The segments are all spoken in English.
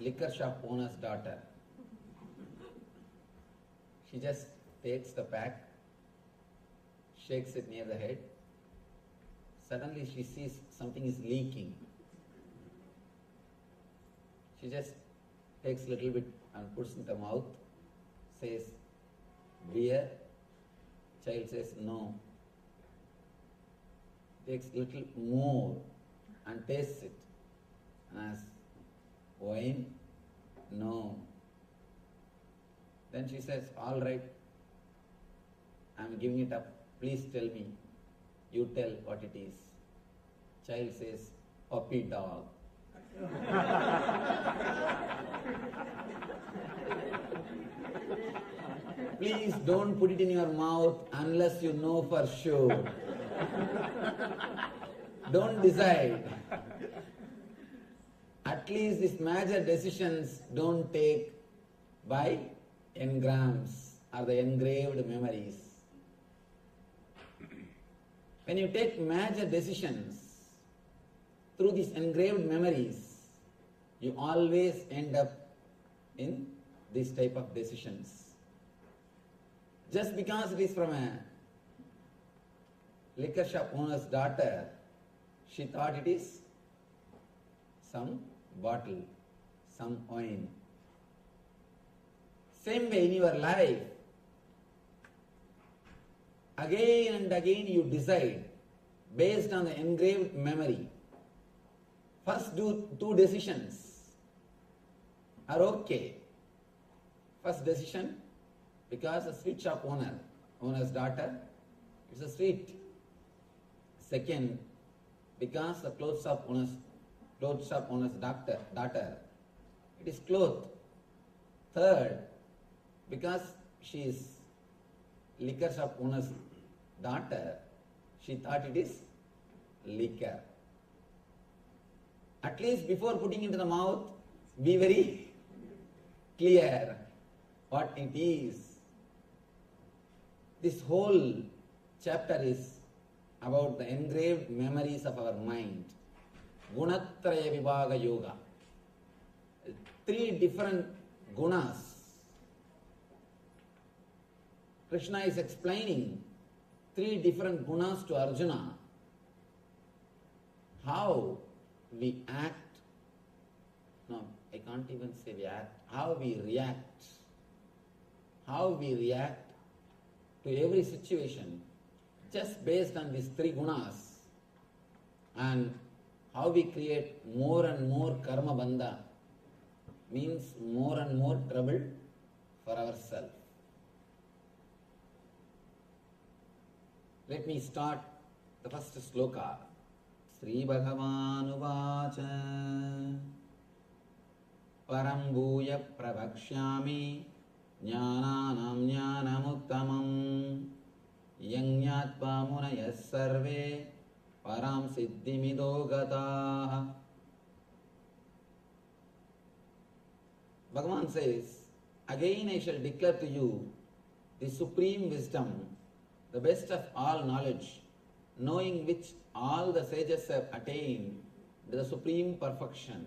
liquor shop owner's daughter. She just takes the pack, shakes it near the head. Suddenly she sees something is leaking. She just takes a little bit and puts in the mouth, says, beer. Child says, no. Takes a little more and tastes it. And asks, wine? No. Then she says, all right, I'm giving it up. Please tell me. You tell what it is. Child says, puppy dog. Please don't put it in your mouth unless you know for sure. Don't decide. At least these major decisions don't take by engrams or the engraved memories. When you take major decisions through these engraved memories, you always end up in this type of decisions. Just because it is from a liquor shop owner's daughter, she thought it is some bottle, some wine. Same way in your life, again and again you decide based on the engraved memory. First two decisions are okay. First decision, because a sweet shop owner's daughter, it's a sweet. Second, because the clothes shop owner's daughter, it is cloth. Third, because she is liquor shop owner's daughter, she thought it is liquor. At least before putting into the mouth, be very clear what it is. This whole chapter is about the engraved memories of our mind. Gunatraya Vibhaga Yoga. 3 different gunas. Krishna is explaining 3 different gunas to Arjuna. How we act. No, I can't even say we act. How we react. How we react to every situation just based on these 3 gunas, and how we create more and more karma bandha, means more and more trouble for ourselves. Let me start the first sloka. Sri Bhagavan Uvacha Param Bhuya Prabhakshyami Jnananam Jnanamuttamam Yangyatva Munayas Sarve Param Siddhimido Gataha. Bhagavan says, again I shall declare to you the supreme wisdom, the best of all knowledge, knowing which all the sages have attained the supreme perfection.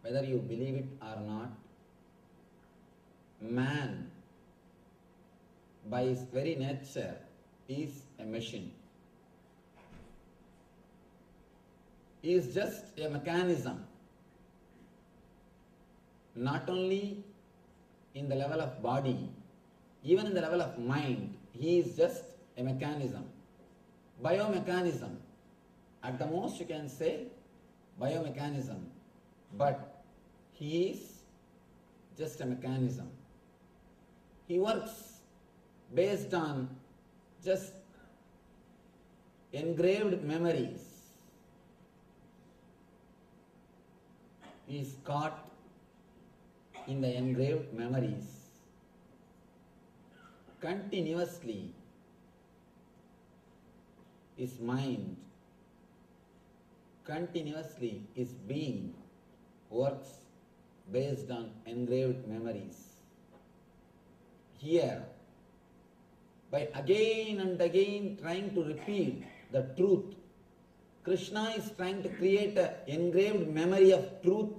Whether you believe it or not, man, by his very nature, is a machine. He is just a mechanism, not only in the level of body, even in the level of mind. He is just a mechanism, biomechanism. At the most you can say biomechanism, but he is just a mechanism. He works based on just engraved memories. He is caught in the engraved memories. Continuously, his mind, continuously his being works based on engraved memories. Here, by again and again trying to repeat the truth, Krishna is trying to create an engraved memory of truth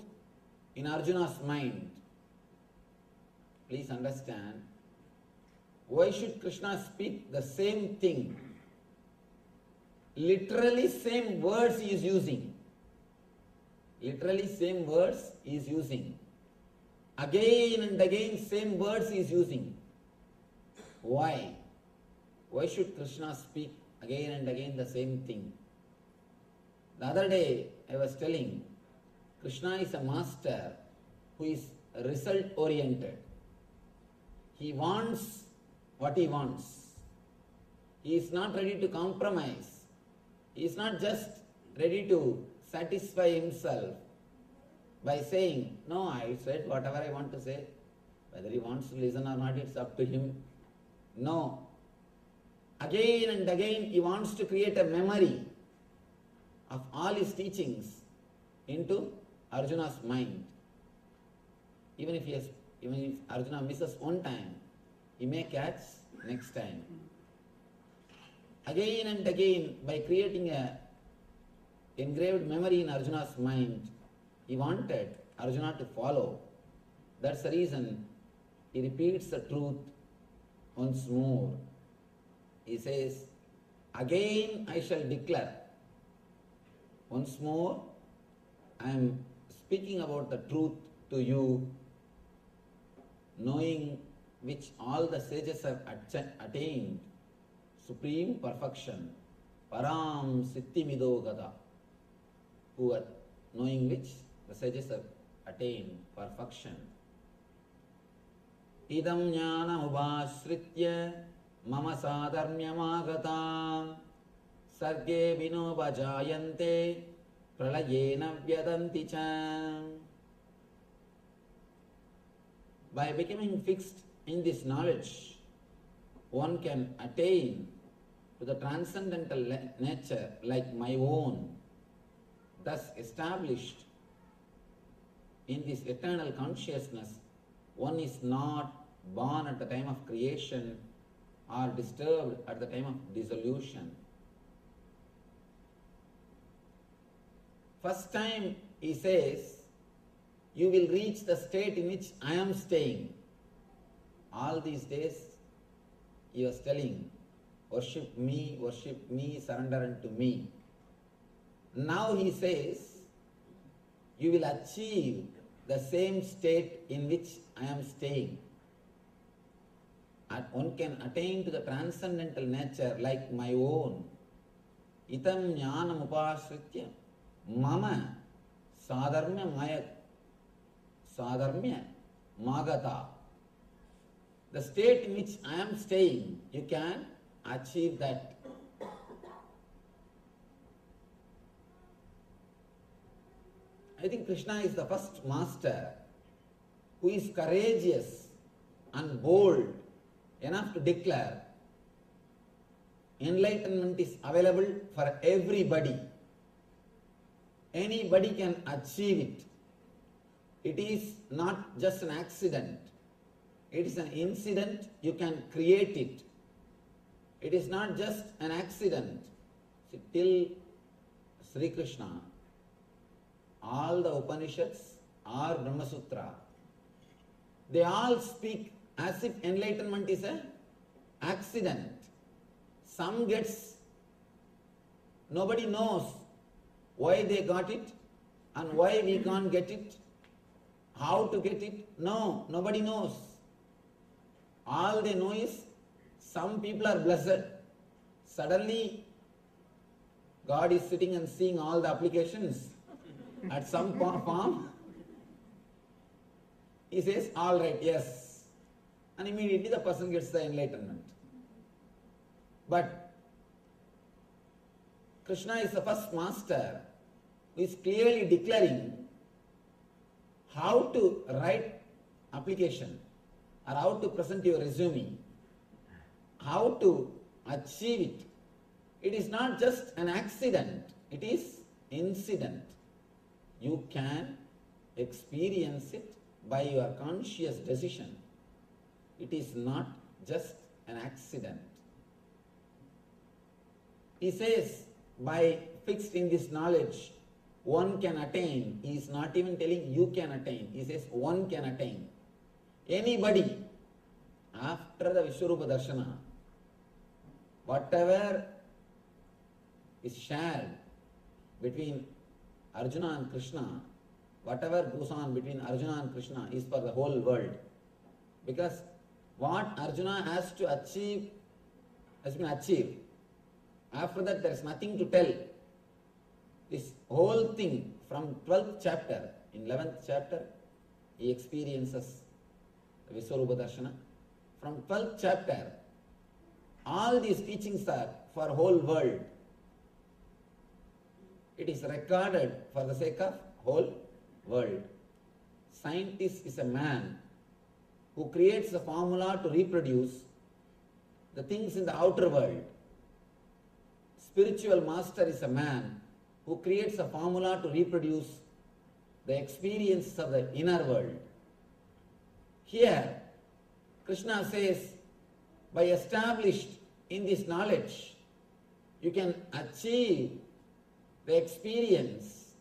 in Arjuna's mind. Please understand, why should Krishna speak the same thing? Literally same words he is using. Literally same words he is using. Again and again same words he is using. Why? Why should Krishna speak again and again the same thing? The other day I was telling, Krishna is a master who is result oriented. He wants what he wants. He is not ready to compromise. He is not just ready to satisfy himself by saying, no, I said whatever I want to say. Whether he wants to listen or not, it's up to him. No. Again and again he wants to create a memory of all his teachings into Arjuna's mind. Even if Arjuna misses one time, he may catch next time. Again and again, by creating a engraved memory in Arjuna's mind, he wanted Arjuna to follow. That's the reason he repeats the truth once more. He says, again I shall declare. Once more, I am speaking about the truth to you, knowing which all the sages have attained supreme perfection, param siddhimido gada, knowing which the sages have attained perfection. Idam jnana ubhashritya mama sadharmyamagatam sarge vinobhajayante pralayena vyadanti cha. By becoming fixed in this knowledge, one can attain to the transcendental nature like my own, thus established in this eternal consciousness. One is not born at the time of creation or disturbed at the time of dissolution. First time he says, you will reach the state in which I am staying. All these days he was telling, worship me, surrender unto me. Now he says, you will achieve the same state in which I am staying. And one can attain to the transcendental nature like my own. Itam jnanam upashritya mama sadharmya magata. The state in which I am staying, you can achieve that. I think Krishna is the first master who is courageous and bold enough to declare enlightenment is available for everybody. Anybody can achieve it. It is not just an accident. It is an incident, you can create it. It is not just an accident. See, till Sri Krishna, all the Upanishads or Brahma Sutra, they all speak as if enlightenment is an accident. Some gets, nobody knows why they got it and why we can't get it, how to get it. No, nobody knows. All they know is some people are blessed. Suddenly God is sitting and seeing all the applications at some form. He says, all right, yes. And immediately the person gets the enlightenment. But Krishna is the first master who is clearly declaring how to write application or how to present your resume, how to achieve it. It is not just an accident, it is incident. You can experience it by your conscious decision. It is not just an accident. He says, by fixed in this knowledge, one can attain. He is not even telling you can attain. He says one can attain. Anybody, after the Vishwarupa Darshana, whatever is shared between Arjuna and Krishna, whatever goes on between Arjuna and Krishna is for the whole world. Because what Arjuna has to achieve has been achieved. After that there is nothing to tell. This whole thing from 12th chapter, in 11th chapter, he experiences the Vishwarupa Darshana. From 12th chapter, all these teachings are for whole world. It is recorded for the sake of whole world. Scientist is a man who creates a formula to reproduce the things in the outer world. Spiritual master is a man who creates a formula to reproduce the experiences of the inner world. Here, Krishna says, by established in this knowledge, you can achieve the experience,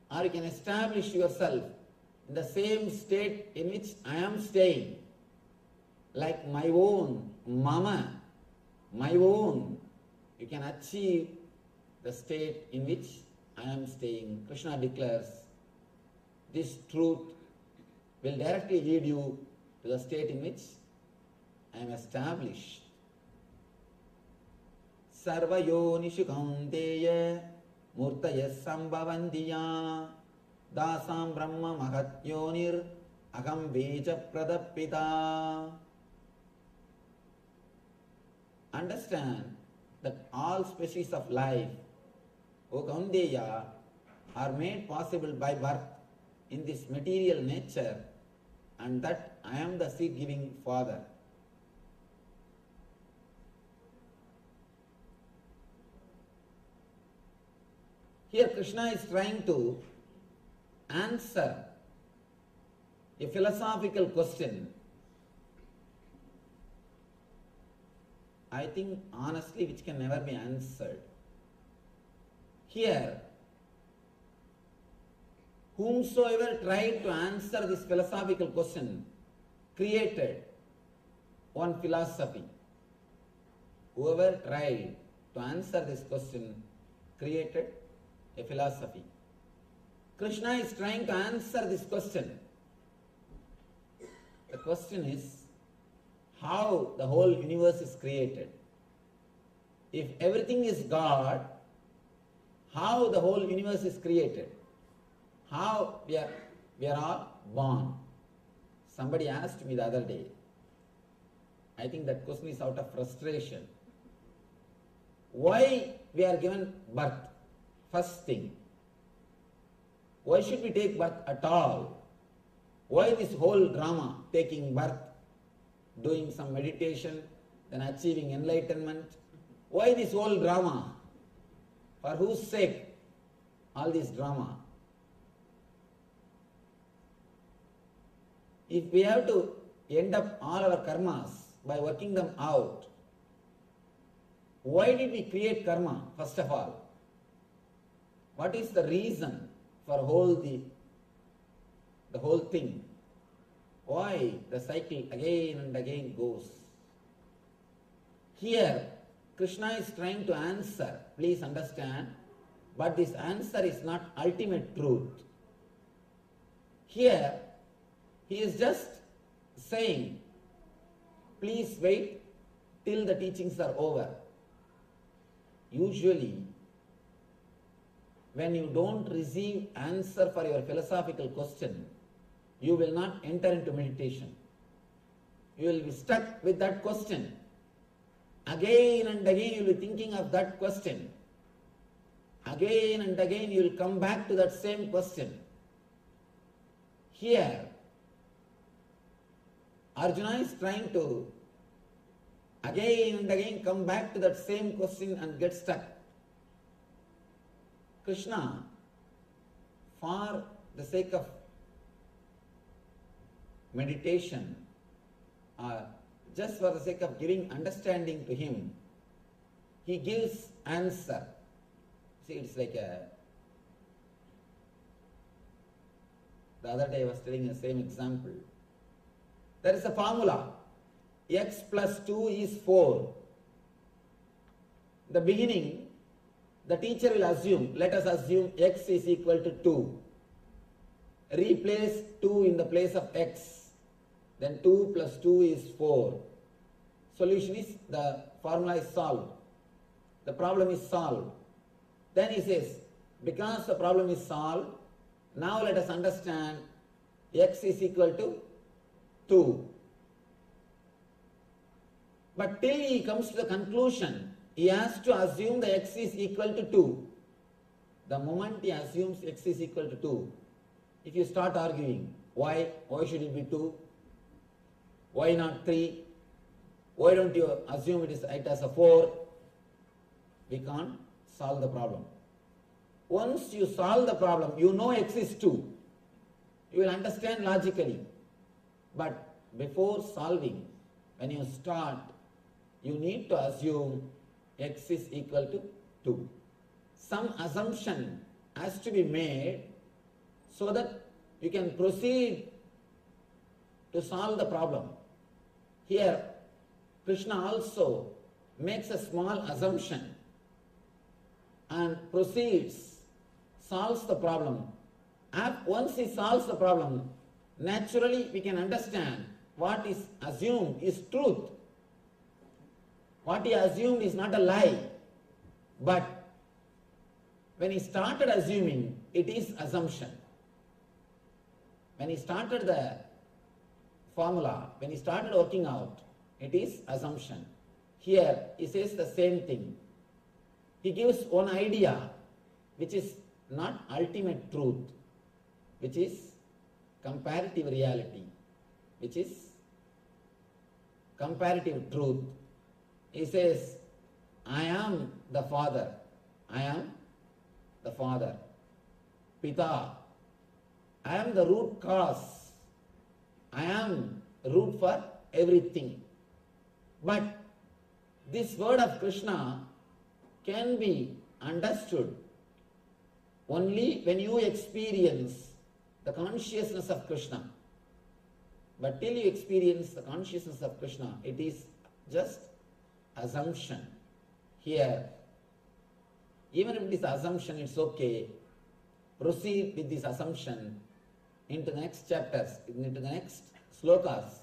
or you can establish yourself in the same state in which I am staying, like my own, mama, my own. You can achieve the state in which I am staying. Krishna declares, this truth will directly lead you to the state in which I am established. Sarva yonishu kaunteya murtaya sambhavantiya dasam brahma mahat yonir agam beja pradapita. Understand that all species of life, O Kaunteya, are made possible by birth in this material nature, and that I am the seed-giving Father. Here Krishna is trying to answer a philosophical question. I think honestly which can never be answered. Here, whomsoever tried to answer this philosophical question created one philosophy. Whoever tried to answer this question created a philosophy. Krishna is trying to answer this question. The question is how the whole universe is created. If everything is God, how the whole universe is created? How we are all born? Somebody asked me the other day. I think that question is out of frustration. Why we are given birth? First thing. Why should we take birth at all? Why this whole drama, taking birth, doing some meditation, then achieving enlightenment? Why this whole drama? For whose sake all this drama? If we have to end up all our karmas by working them out, why did we create karma first of all? What is the reason for the whole thing? Why the cycle again and again goes? Here, Krishna is trying to answer, please understand, but this answer is not ultimate truth. Here, he is just saying, please wait till the teachings are over. Usually, when you don't receive answer for your philosophical question, you will not enter into meditation. You will be stuck with that question. Again and again you will be thinking of that question. Again and again you will come back to that same question. Here, Arjuna is trying to again and again come back to that same question and get stuck. Krishna, for the sake of meditation, just for the sake of giving understanding to him, he gives answer. See, it's like the other day I was telling the same example. There is a formula. X plus 2 is 4. In the beginning, the teacher will assume, let us assume x is equal to 2. Replace 2 in the place of x. Then 2 plus 2 is 4. Solution is, the formula is solved. The problem is solved. Then he says, because the problem is solved, now let us understand x is equal to 2. But till he comes to the conclusion, he has to assume the x is equal to 2. The moment he assumes x is equal to 2, if you start arguing, why should it be 2? Why not 3? Why don't you assume it as a 4? We can't solve the problem. Once you solve the problem, you know x is 2. You will understand logically. But before solving, when you start, you need to assume x is equal to 2. Some assumption has to be made so that you can proceed to solve the problem. Here, Krishna also makes a small assumption and proceeds, solves the problem. Once he solves the problem, naturally we can understand what is assumed is truth. What he assumed is not a lie. But when he started assuming, it is assumption. When he started the formula, when he started working out, it is assumption. Here he says the same thing. He gives one idea which is not ultimate truth, which is comparative reality, which is comparative truth. He says, I am the Father. I am the Father. Pita. I am the root cause. I am root for everything. But this word of Krishna can be understood only when you experience the consciousness of Krishna. But till you experience the consciousness of Krishna, it is just assumption. Here, even if it is assumption, it's okay. Proceed with this assumption into the next chapters, into the next slokas.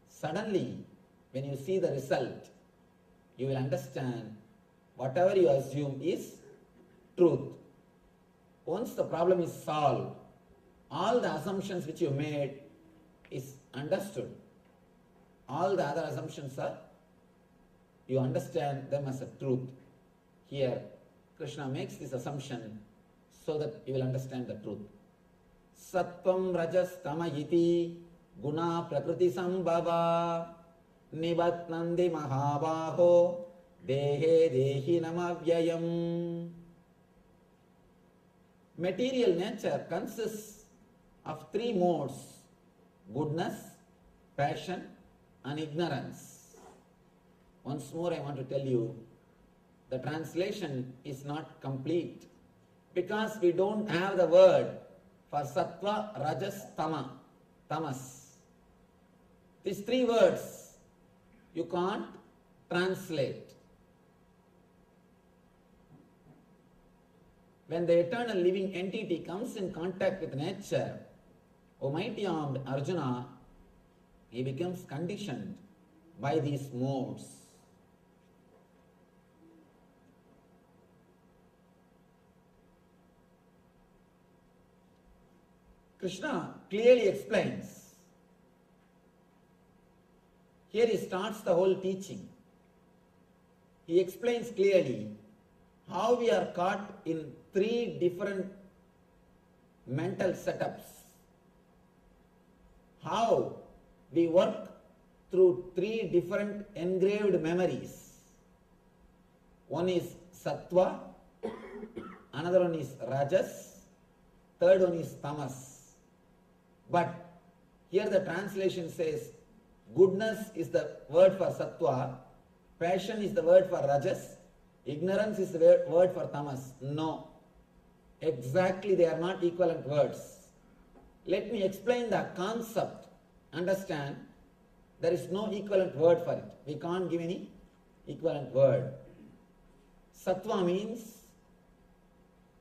Suddenly, when you see the result, you will understand whatever you assume is truth. Once the problem is solved, all the assumptions which you made is understood. All the other assumptions are, you understand them as a truth. Here, Krishna makes this assumption so that you will understand the truth. Sattvam rajas tama iti guna prakriti sambhava nivatnandi mahabaho dehe dehi namavyayam. Material nature consists of three modes: goodness, passion and ignorance. Once more I want to tell you, the translation is not complete because we don't have the word for sattva, rajas, tamas. These three words you can't translate. When the eternal living entity comes in contact with nature, O mighty armed Arjuna, he becomes conditioned by these modes. Krishna clearly explains. Here he starts the whole teaching. He explains clearly how we are caught in three different mental setups. How we work through three different engraved memories. One is sattva, another one is rajas, third one is tamas. But here the translation says goodness is the word for sattva, passion is the word for rajas, Ignorance is the word for tamas. No. Exactly, they are not equivalent words. Let me explain the concept. Understand, there is no equivalent word for it. We can't give any equivalent word. Sattva means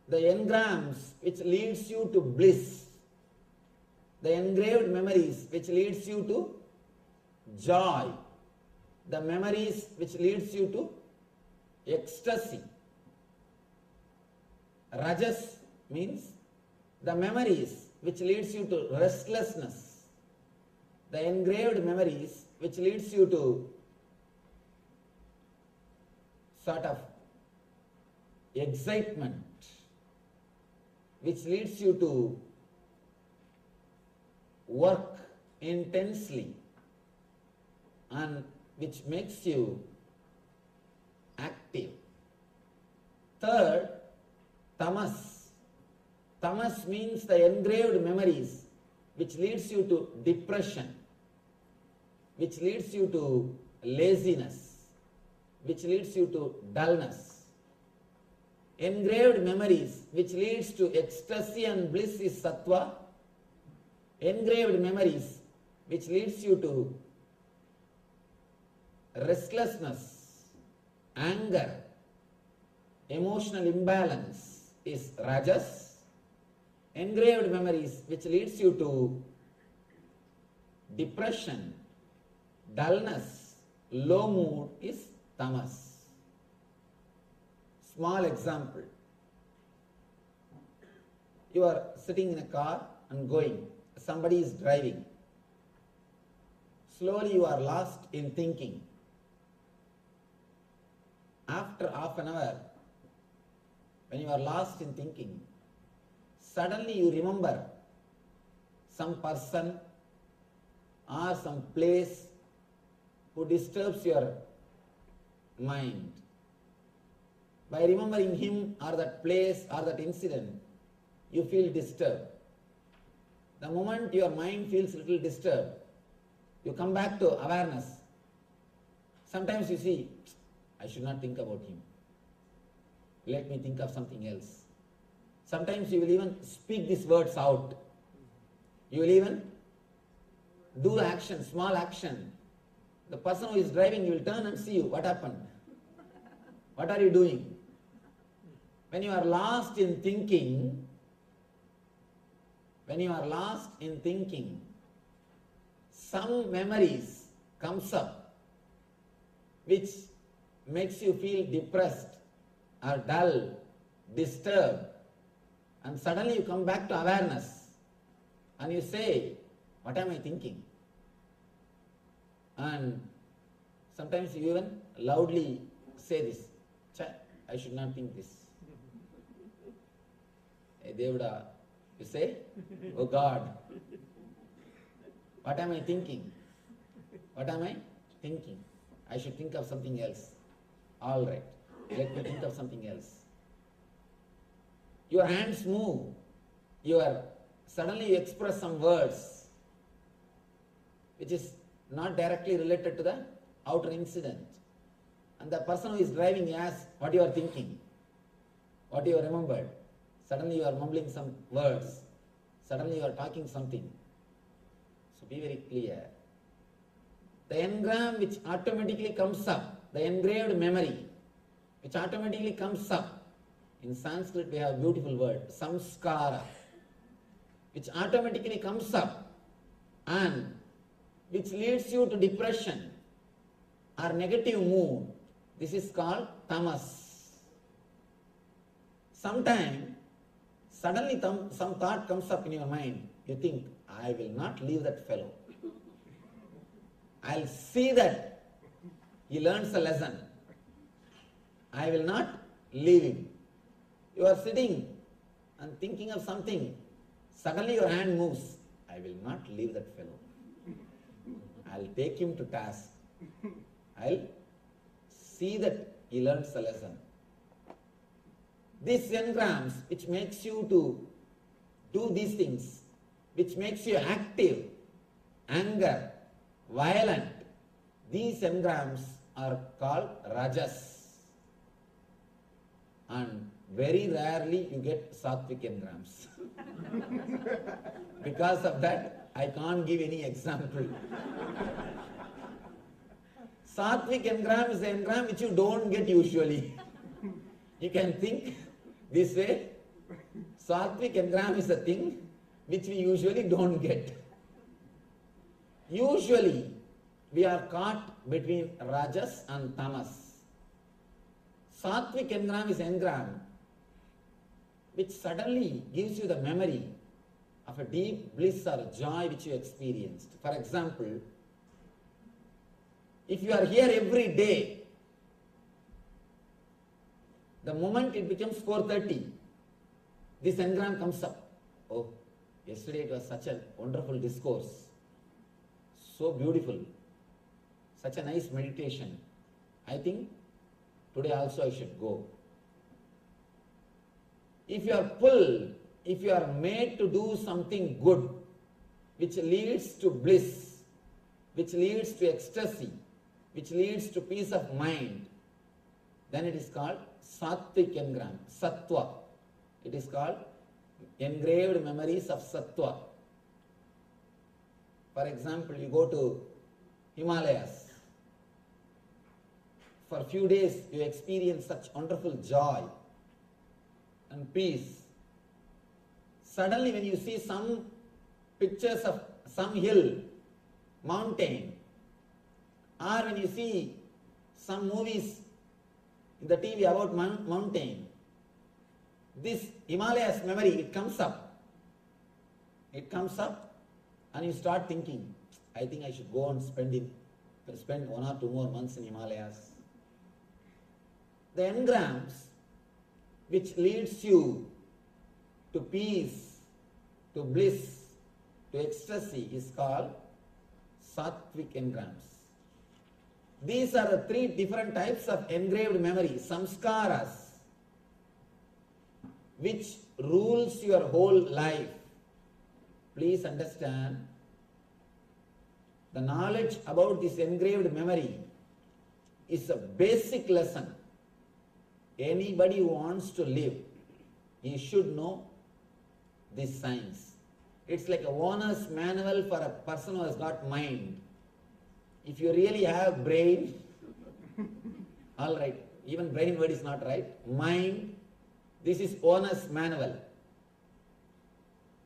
the engrams which leads you to bliss, the engraved memories which leads you to joy, the memories which leads you to ecstasy. Rajas means the memories which leads you to restlessness, the engraved memories which leads you to sort of excitement, which leads you to work intensely and which makes you active. Third, tamas. Tamas means the engraved memories which leads you to depression, which leads you to laziness, which leads you to dullness. Engraved memories which leads to ecstasy and bliss is sattva. Engraved memories which leads you to restlessness, anger, emotional imbalance is rajas. Engraved memories which leads you to depression, dullness, low mood is tamas. Small example. You are sitting in a car and going. Somebody is driving. Slowly you are lost in thinking. After half an hour, when you are lost in thinking, suddenly you remember some person or some place who disturbs your mind. By remembering him or that place or that incident, you feel disturbed. The moment your mind feels a little disturbed, you come back to awareness. Sometimes you see, I should not think about him. Let me think of something else. Sometimes you will even speak these words out. You will even do the action, small action. The person who is driving will turn and see you. What happened? What are you doing? When you are lost in thinking, some memories comes up which makes you feel depressed or dull, disturbed, and suddenly you come back to awareness and you say, what am I thinking? And sometimes you even loudly say this, I should not think this. Hey Devada, you say, oh God, what am I thinking? What am I thinking? I should think of something else. All right, let me think of something else. Your hands move. Suddenly you express some words which is not directly related to the outer incident. And the person who is driving asks what you are thinking, what you remembered. Suddenly you are mumbling some words. Suddenly you are talking something. So be very clear. The engram which automatically comes up, the engraved memory which automatically comes up. In Sanskrit we have a beautiful word, samskara, which automatically comes up and which leads you to depression or negative mood. This is called tamas. Sometime, suddenly some thought comes up in your mind. You think, I will not leave that fellow. I'll see that he learns a lesson. I will not leave him. You are sitting and thinking of something. Suddenly your hand moves. I will not leave that fellow. I'll take him to task. I'll see that he learns a lesson. These engrams which makes you to do these things, which makes you active, anger, violent, these engrams are called rajas. and very rarely you get sattvic engrams. Because of that, I can't give any example. Sattvic engram is an engram which you don't get usually. You can think this way. Sattvic engram is a thing which we usually don't get. Usually, we are caught between rajas and tamas. Sattvic engram is engram which suddenly gives you the memory of a deep bliss or joy which you experienced. For example, if you are here every day, the moment it becomes 4:30, this engram comes up. Oh, yesterday it was such a wonderful discourse, so beautiful, such a nice meditation. I think today also I should go. If you are pulled, if you are made to do something good, which leads to bliss, which leads to ecstasy, which leads to peace of mind, then it is called sattvic engram, sattva. It is called engraved memories of sattva. For example, you go to Himalayas. For a few days, you experience such wonderful joy and peace. Suddenly, when you see some pictures of some hill, mountain, or when you see some movies in the TV about mountain, this Himalayas memory, it comes up. It comes up and you start thinking, I think I should go and spend 1 or 2 more months in Himalayas. The engrams which leads you to peace, to bliss, to ecstasy is called sattvic engrams. These are the 3 different types of engraved memory, samskaras, which rules your whole life. Please understand, the knowledge about this engraved memory is a basic lesson. Anybody who wants to live, he should know this science. It's like a owner's manual for a person who has got mind. If you really have brain, all right, even brain word is not right, mind, this is owner's manual.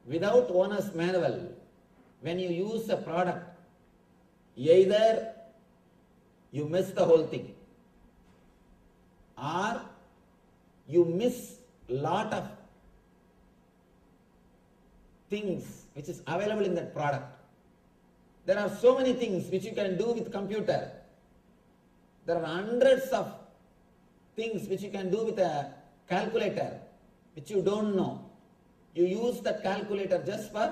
Without owner's manual, when you use a product, either you miss the whole thing, or you miss lot of things which is available in that product. There are so many things which you can do with computer. There are hundreds of things which you can do with a calculator, which you don't know. You use that calculator just for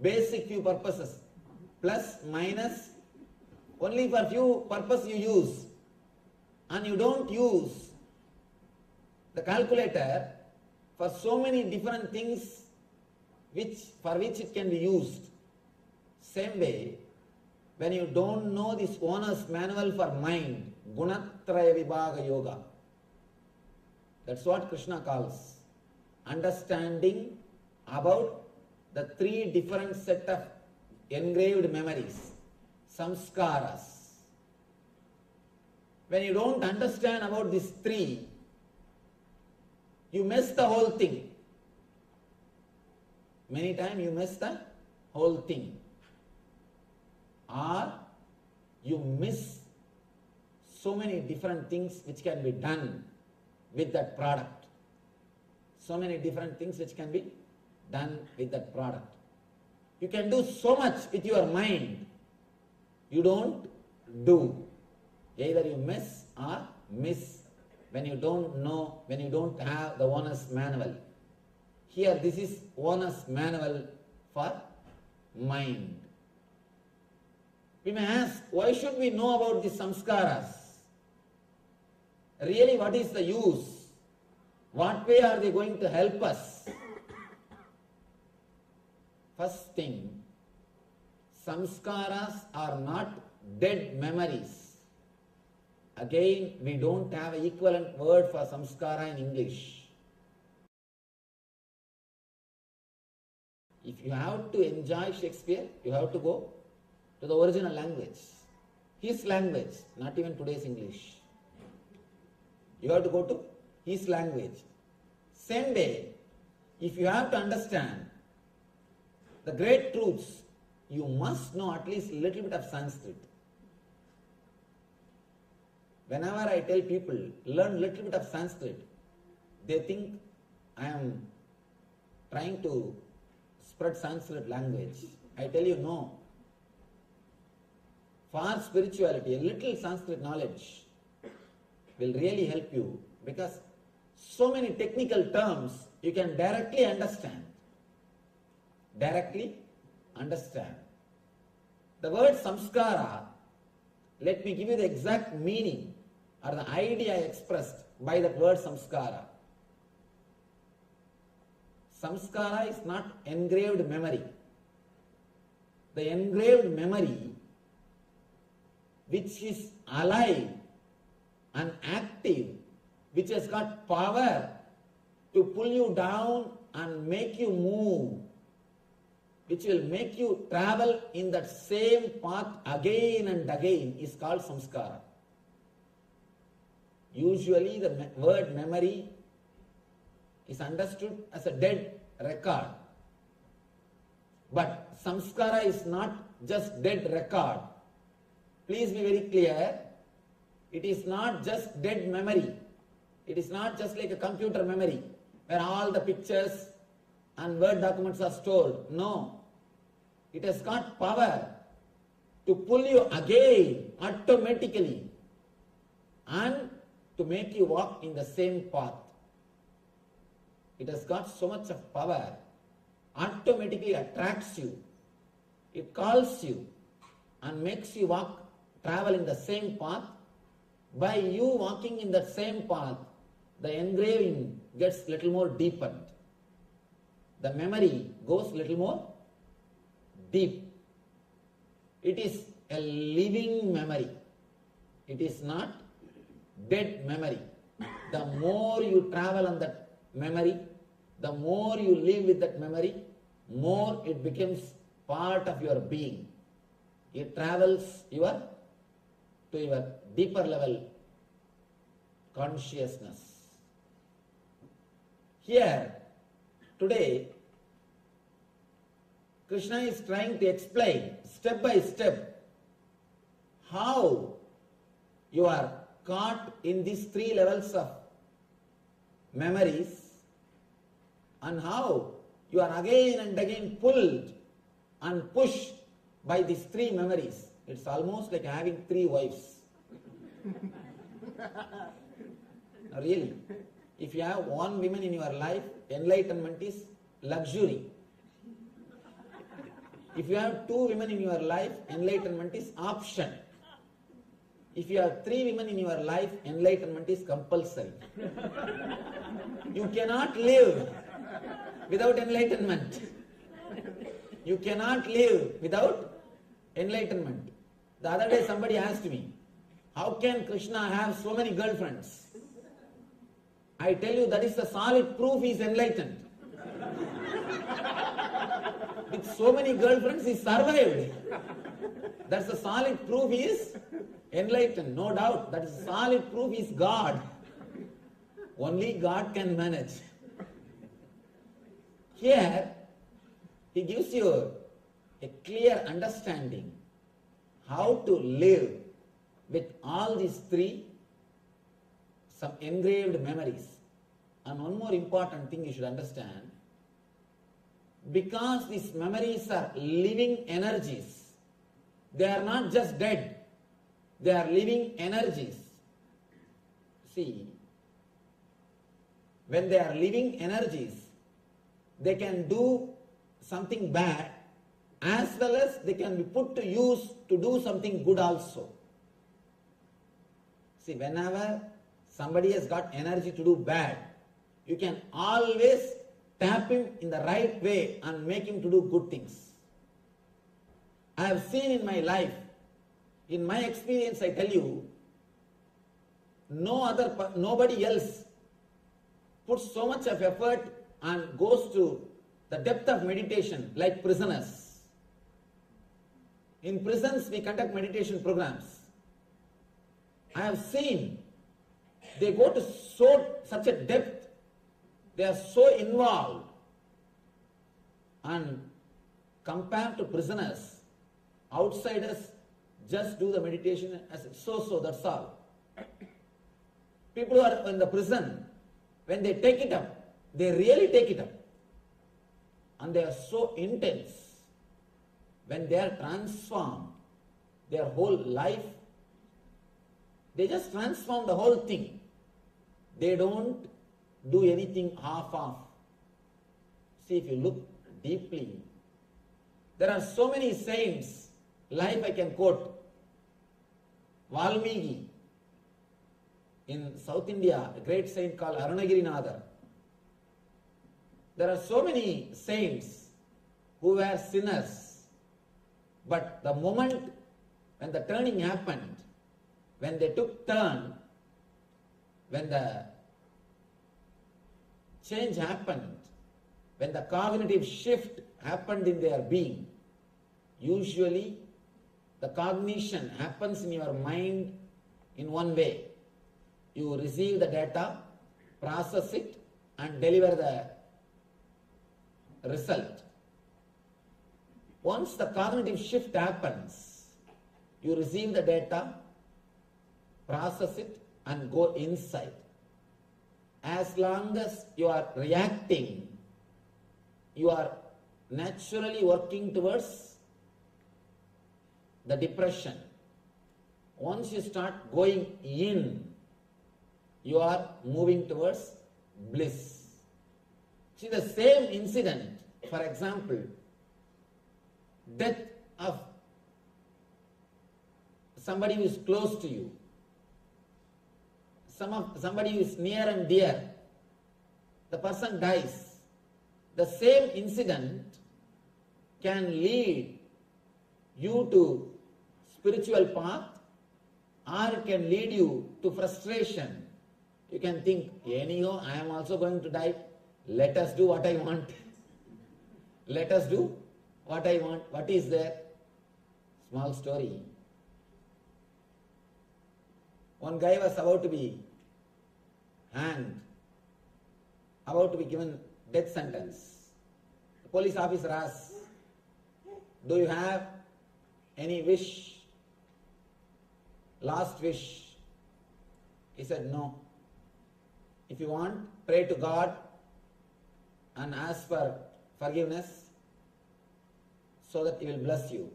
basic few purposes. Plus, minus, only for few purposes you use. And you don't use the calculator for so many different things for which it can be used. Same way, when you don't know this owner's manual for mind, gunatraya vibhaga yoga, that's what Krishna calls understanding about the 3 different set of engraved memories, samskaras. When you don't understand about these 3, you miss the whole thing. Many times you miss the whole thing. Or you miss so many different things which can be done with that product. So many different things which can be done with that product. You can do so much with your mind. You don't do. Either you miss or miss when you don't know, when you don't have the owner's manual. Here this is owner's manual for mind. We may ask, why should we know about the samskaras? Really, what is the use? What way are they going to help us? First thing, samskaras are not dead memories. Again, we don't have an equivalent word for samskara in English. If you have to enjoy Shakespeare, you have to go to the original language. His language, not even today's English. You have to go to his language. Same way, if you have to understand the great truths, you must know at least a little bit of Sanskrit. Whenever I tell people, learn a little bit of Sanskrit, they think I am trying to spread Sanskrit language. I tell you, no. For spirituality, a little Sanskrit knowledge will really help you, because so many technical terms you can directly understand. Directly understand. The word samskara, let me give you the exact meaning or the idea expressed by that word samskara. Samskara is not engraved memory. The engraved memory, which is alive and active, which has got power to pull you down and make you move, which will make you travel in that same path again and again, is called samskara. Usually the word memory is understood as a dead record. But samskara is not just dead record. Please be very clear. It is not just dead memory. It is not just like a computer memory where all the pictures and word documents are stored. No. It has got power to pull you again automatically and to make you walk in the same path. It has got so much of power, automatically attracts you. It calls you and makes you travel in the same path. By you walking in that same path, the engraving gets little more deepened. The memory goes little more deep. It is a living memory. It is not dead memory. The more you travel on that memory, the more you live with that memory, more it becomes part of your being. It travels to your deeper level consciousness. Here, today, Krishna is trying to explain step by step how you are caught in these three levels of memories and how you are again and again pulled and pushed by these three memories. It's almost like having three wives. Really, if you have one woman in your life, enlightenment is luxury. If you have two women in your life, enlightenment is option. If you have three women in your life, enlightenment is compulsory. You cannot live without enlightenment. You cannot live without enlightenment. The other day somebody asked me, how can Krishna have so many girlfriends? I tell you, that is the solid proof he is enlightened. With so many girlfriends he survived. That's the solid proof he is enlightened, no doubt. That is solid proof he is God. Only God can manage. Here, he gives you a clear understanding how to live with all these three, some engraved memories. And one more important thing you should understand, because these memories are living energies, they are not just dead, they are living energies. See, when they are living energies, they can do something bad as well as they can be put to use to do something good also. See, whenever somebody has got energy to do bad, you can always tap him in the right way and make him to do good things. I have seen in my life, in my experience I tell you, nobody else puts so much of effort and goes to the depth of meditation like prisoners. In prisons we conduct meditation programs. I have seen they go to such a depth, they are so involved, and compared to prisoners, outsiders just do the meditation as so, that's all. People who are in the prison, when they take it up, they really take it up. And they are so intense. When they are transformed, their whole life, they just transform the whole thing. They don't do anything half-off. See, if you look deeply, there are so many saints, life I can quote. Valmiki, in South India, a great saint called Arunagirinatha. There are so many saints who were sinners, but the moment when the turning happened, when they took turn, when the change happened, when the cognitive shift happened in their being, usually the cognition happens in your mind in one way. You receive the data, process it, and deliver the result. Once the cognitive shift happens, you receive the data, process it, and go inside. As long as you are reacting, you are naturally working towards the depression. Once you start going in, you are moving towards bliss. See, the same incident, for example, death of somebody who is close to you, somebody who is near and dear, the person dies. The same incident can lead you to spiritual path, or it can lead you to frustration. You can think, anyhow, I am also going to die. Let us do what I want. Let us do what I want. What is there? Small story. One guy was about to be hanged, about to be given death sentence. The police officer asks, do you have any wish? Last wish? He said, no. If you want, pray to God and ask for forgiveness so that He will bless you.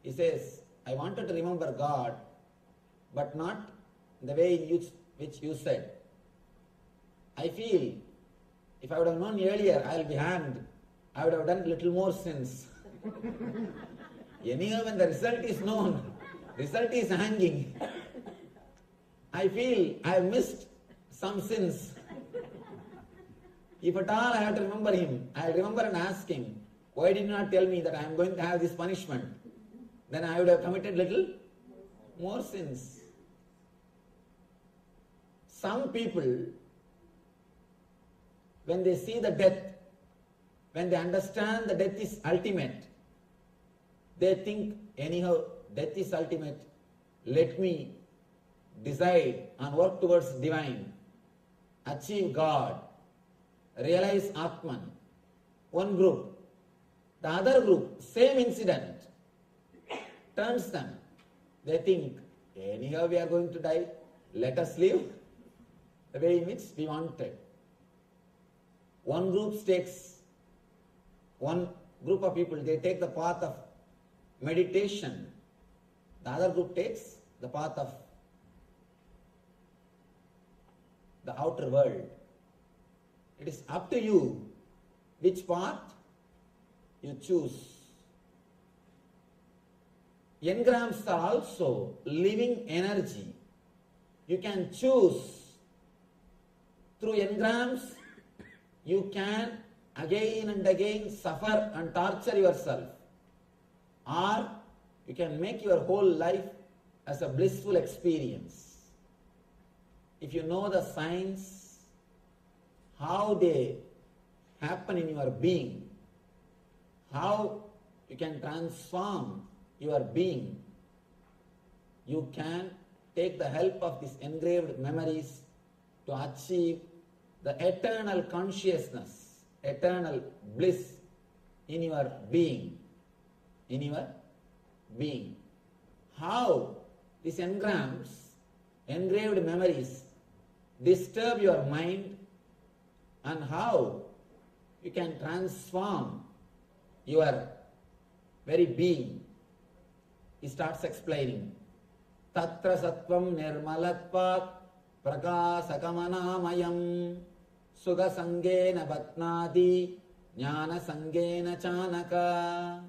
He says, I wanted to remember God, but not the way in which you said. I feel if I would have known earlier I will be hanged, I would have done little more sins. Anyhow, when the result is known, result is hanging, I feel I have missed some sins. If at all I have to remember him, I will remember and ask him, why did you not tell me that I am going to have this punishment? Then I would have committed little more sins. Some people, when they see the death, when they understand the death is ultimate, they think, anyhow, death is ultimate. Let me decide and work towards divine, achieve God, realize Atman. One group. The other group, same incident, turns them. They think, anyhow we are going to die, let us live the way in which we wanted. One group of people, they take the path of meditation. The other group takes the path of the outer world. It is up to you which path you choose. Engrams are also living energy. You can choose. Through engrams, you can again and again suffer and torture yourself. Or you can make your whole life as a blissful experience. if you know the signs, how they happen in your being, how you can transform your being, you can take the help of these engraved memories to achieve the eternal consciousness, eternal bliss in your being. In your being. How these engrams, engraved memories, disturb your mind, and how you can transform your very being. He starts explaining. Tatra sattvam nirmalatvat prakasakamanāmayam sugha sangena batnādi jnana sangena chanaka.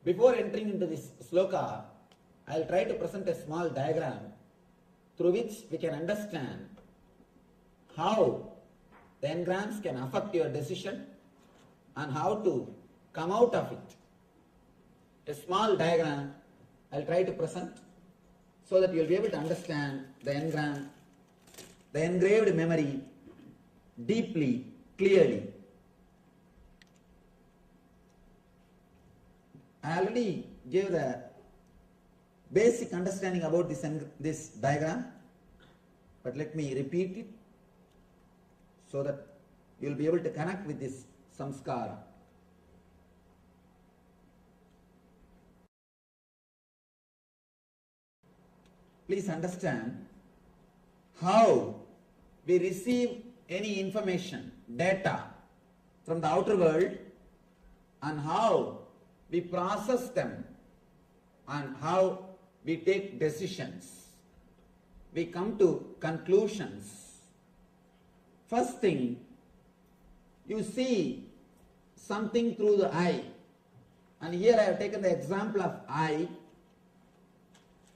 Before entering into this sloka, I will try to present a small diagram through which we can understand how the engrams can affect your decision and how to come out of it. A small diagram I will try to present so that you will be able to understand the engram, the engraved memory deeply, clearly. I already gave the basic understanding about this diagram, but let me repeat it so that you will be able to connect with this samskara. Please understand how we receive any information, data from the outer world, and how we process them and how we take decisions. We come to conclusions. First thing, you see something through the eye. And here I have taken the example of eye.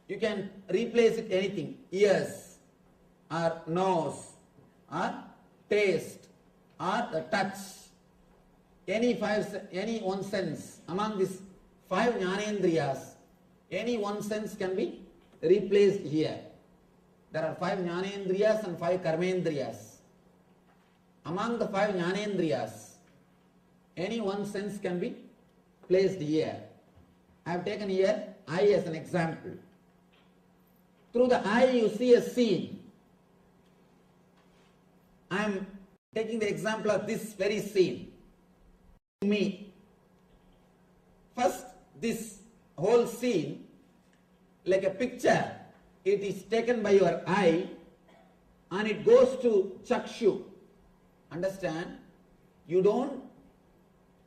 You can replace it anything, ears, or nose, or taste, or the touch. Any one sense among these 5 jnanendriyas, any one sense can be replaced here. There are 5 jnanendriyas and 5 karmendriyas. Among the 5 jnanendriyas, any one sense can be placed here. I have taken here eye as an example. Through the eye you see a scene. I am taking the example of this very scene. Me. First, this whole scene, like a picture, it is taken by your eye and it goes to chakshu. Understand? You don't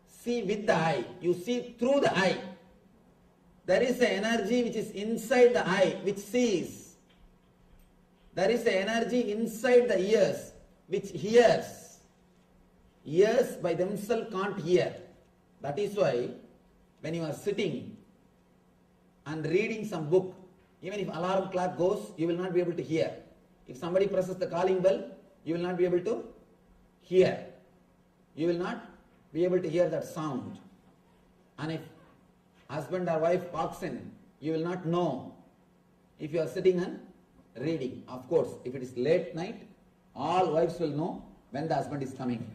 see with the eye, you see through the eye. There is an energy which is inside the eye which sees. There is an energy inside the ears which hears. Ears by themselves can't hear. That is why when you are sitting and reading some book, even if alarm clock goes, you will not be able to hear. If somebody presses the calling bell, you will not be able to hear. You will not be able to hear that sound. And if husband or wife walks in, you will not know if you are sitting and reading. Of course, if it is late night, all wives will know when the husband is coming.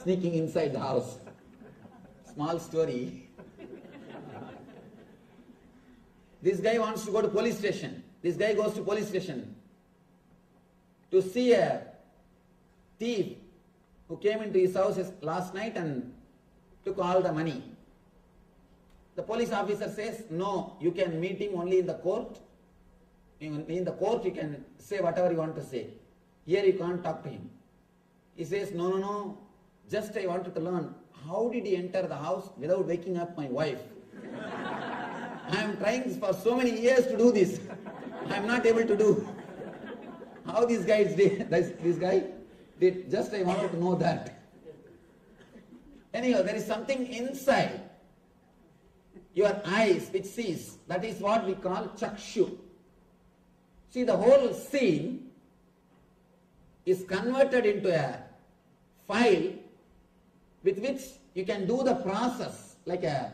Sneaking inside the house. Small story. This guy wants to go to police station. This guy goes to police station to see a thief who came into his house last night and took all the money. The police officer says, no, you can meet him only in the court. In the court you can say whatever you want to say. Here you can't talk to him. He says, no, just I wanted to learn, how did he enter the house without waking up my wife? I am trying for so many years to do this. I am not able to do. How this guy did, this guy did, just I wanted to know that. Anyhow, there is something inside your eyes which sees. That is what we call chakshu. See, the whole scene is converted into a file with which you can do the process like a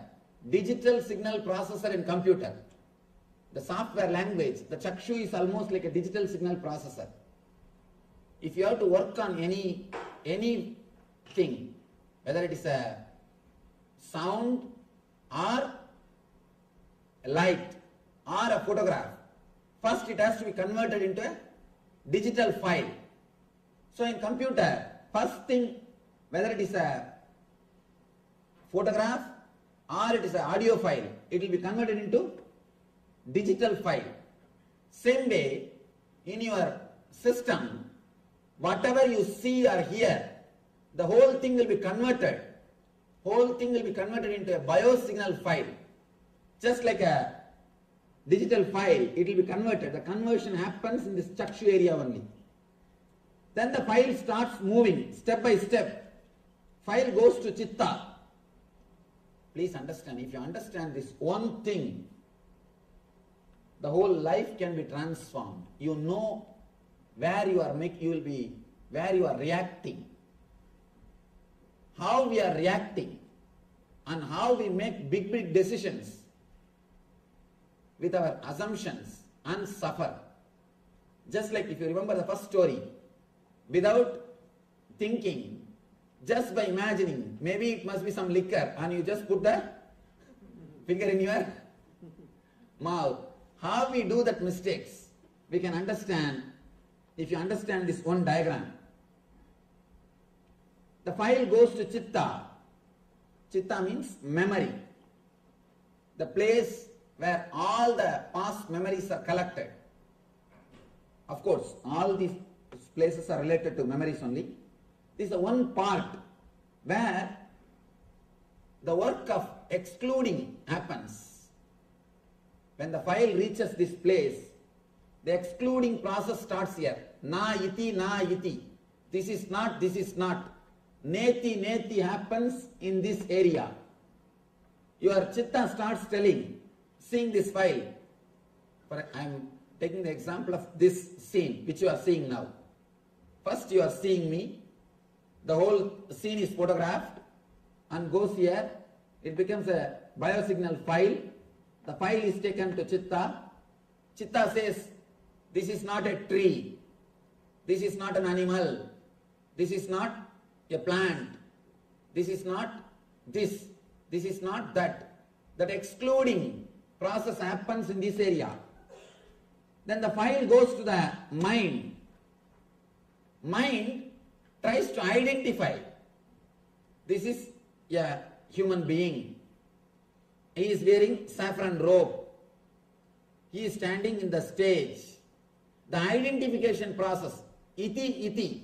digital signal processor in computer. the software language, the chakshu is almost like a digital signal processor. If you have to work on anything, whether it is a sound or a light or a photograph, first it has to be converted into a digital file. So in computer, first thing, whether it is a photograph or it is an audio file, it will be converted into digital file. Same way, in your system, whatever you see or hear, the whole thing will be converted. Whole thing will be converted into a biosignal file. Just like a digital file, it will be converted. The conversion happens in this chakshu area only. Then the file starts moving step by step. File goes to chitta. Please understand, if you understand this one thing, the whole life can be transformed. You know where you are where you are reacting, how we are reacting, and how we make big decisions with our assumptions and suffer. Just like if you remember the first story, without thinking, just by imagining, maybe it must be some liquor, and you just put the finger in your mouth. How we do that mistakes, we can understand if you understand this one diagram. The file goes to chitta. Chitta means memory. The place where all the past memories are collected. Of course, all these places are related to memories only. This is the one part where the work of excluding happens. When the file reaches this place, the excluding process starts here. Na iti, na iti. This is not, this is not. Neti, neti happens in this area. Your chitta starts telling, seeing this file. I am taking the example of this scene which you are seeing now. First you are seeing me. The whole scene is photographed and goes here. It becomes a biosignal file. The file is taken to chitta. Chitta says, this is not a tree. This is not an animal. This is not a plant. This is not this. This is not that. That excluding process happens in this area. Then the file goes to the mind. Mind tries to identify. This is a human being. He is wearing saffron robe. He is standing in the stage. The identification process, iti, iti,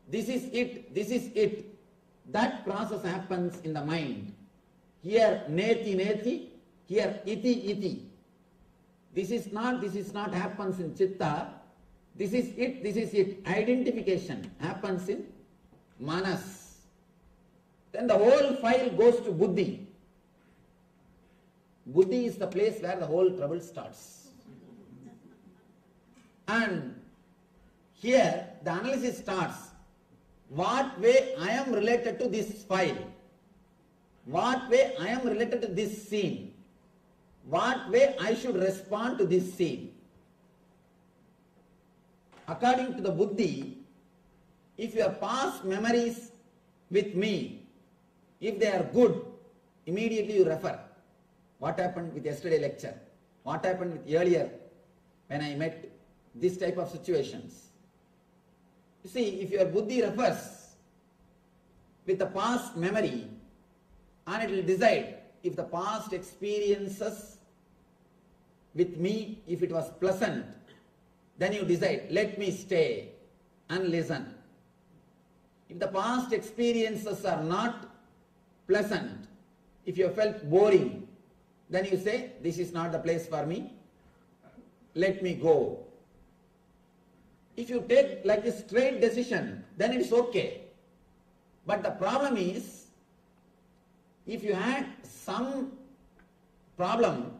this is it, this is it. That process happens in the mind. Here neti, neti, here iti, iti. This is not happens in chitta. This is it, this is it. Identification happens in manas. Then the whole file goes to buddhi. Buddhi is the place where the whole trouble starts. And here the analysis starts. What way I am related to this file? What way I am related to this scene? What way I should respond to this scene? According to the buddhi, if your past memories with me, if they are good, immediately you refer. What happened with yesterday lecture? What happened with earlier when I met this type of situations? You see, if your buddhi refers with the past memory, and it will decide if the past experiences with me, if it was pleasant, then you decide, let me stay and listen. If the past experiences are not pleasant, if you felt boring, then you say, this is not the place for me, let me go. If you take like a straight decision, then it's okay. But the problem is, if you had some problem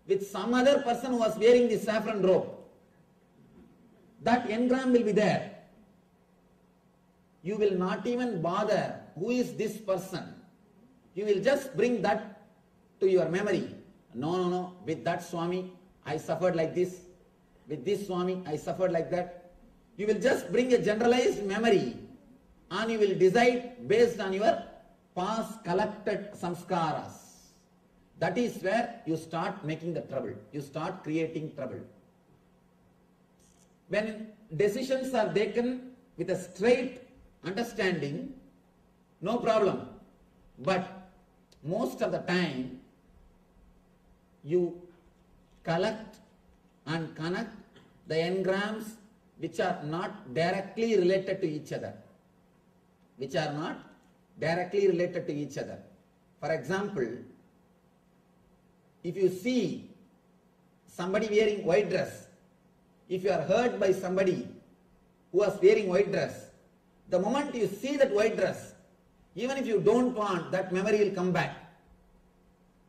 with some other person who was wearing the saffron robe, that engram will be there. You will not even bother who is this person. You will just bring that to your memory. No, with that Swami, I suffered like this. With this Swami, I suffered like that. You will just bring a generalized memory and you will decide based on your past collected samskaras. That is where you start making the trouble. You start creating trouble. When decisions are taken with a straight understanding, no problem. But most of the time, you collect and connect the engrams which are not directly related to each other. Which are not directly related to each other. For example, if you see somebody wearing white dress, if you are hurt by somebody who was wearing white dress, the moment you see that white dress, even if you don't want, that memory will come back.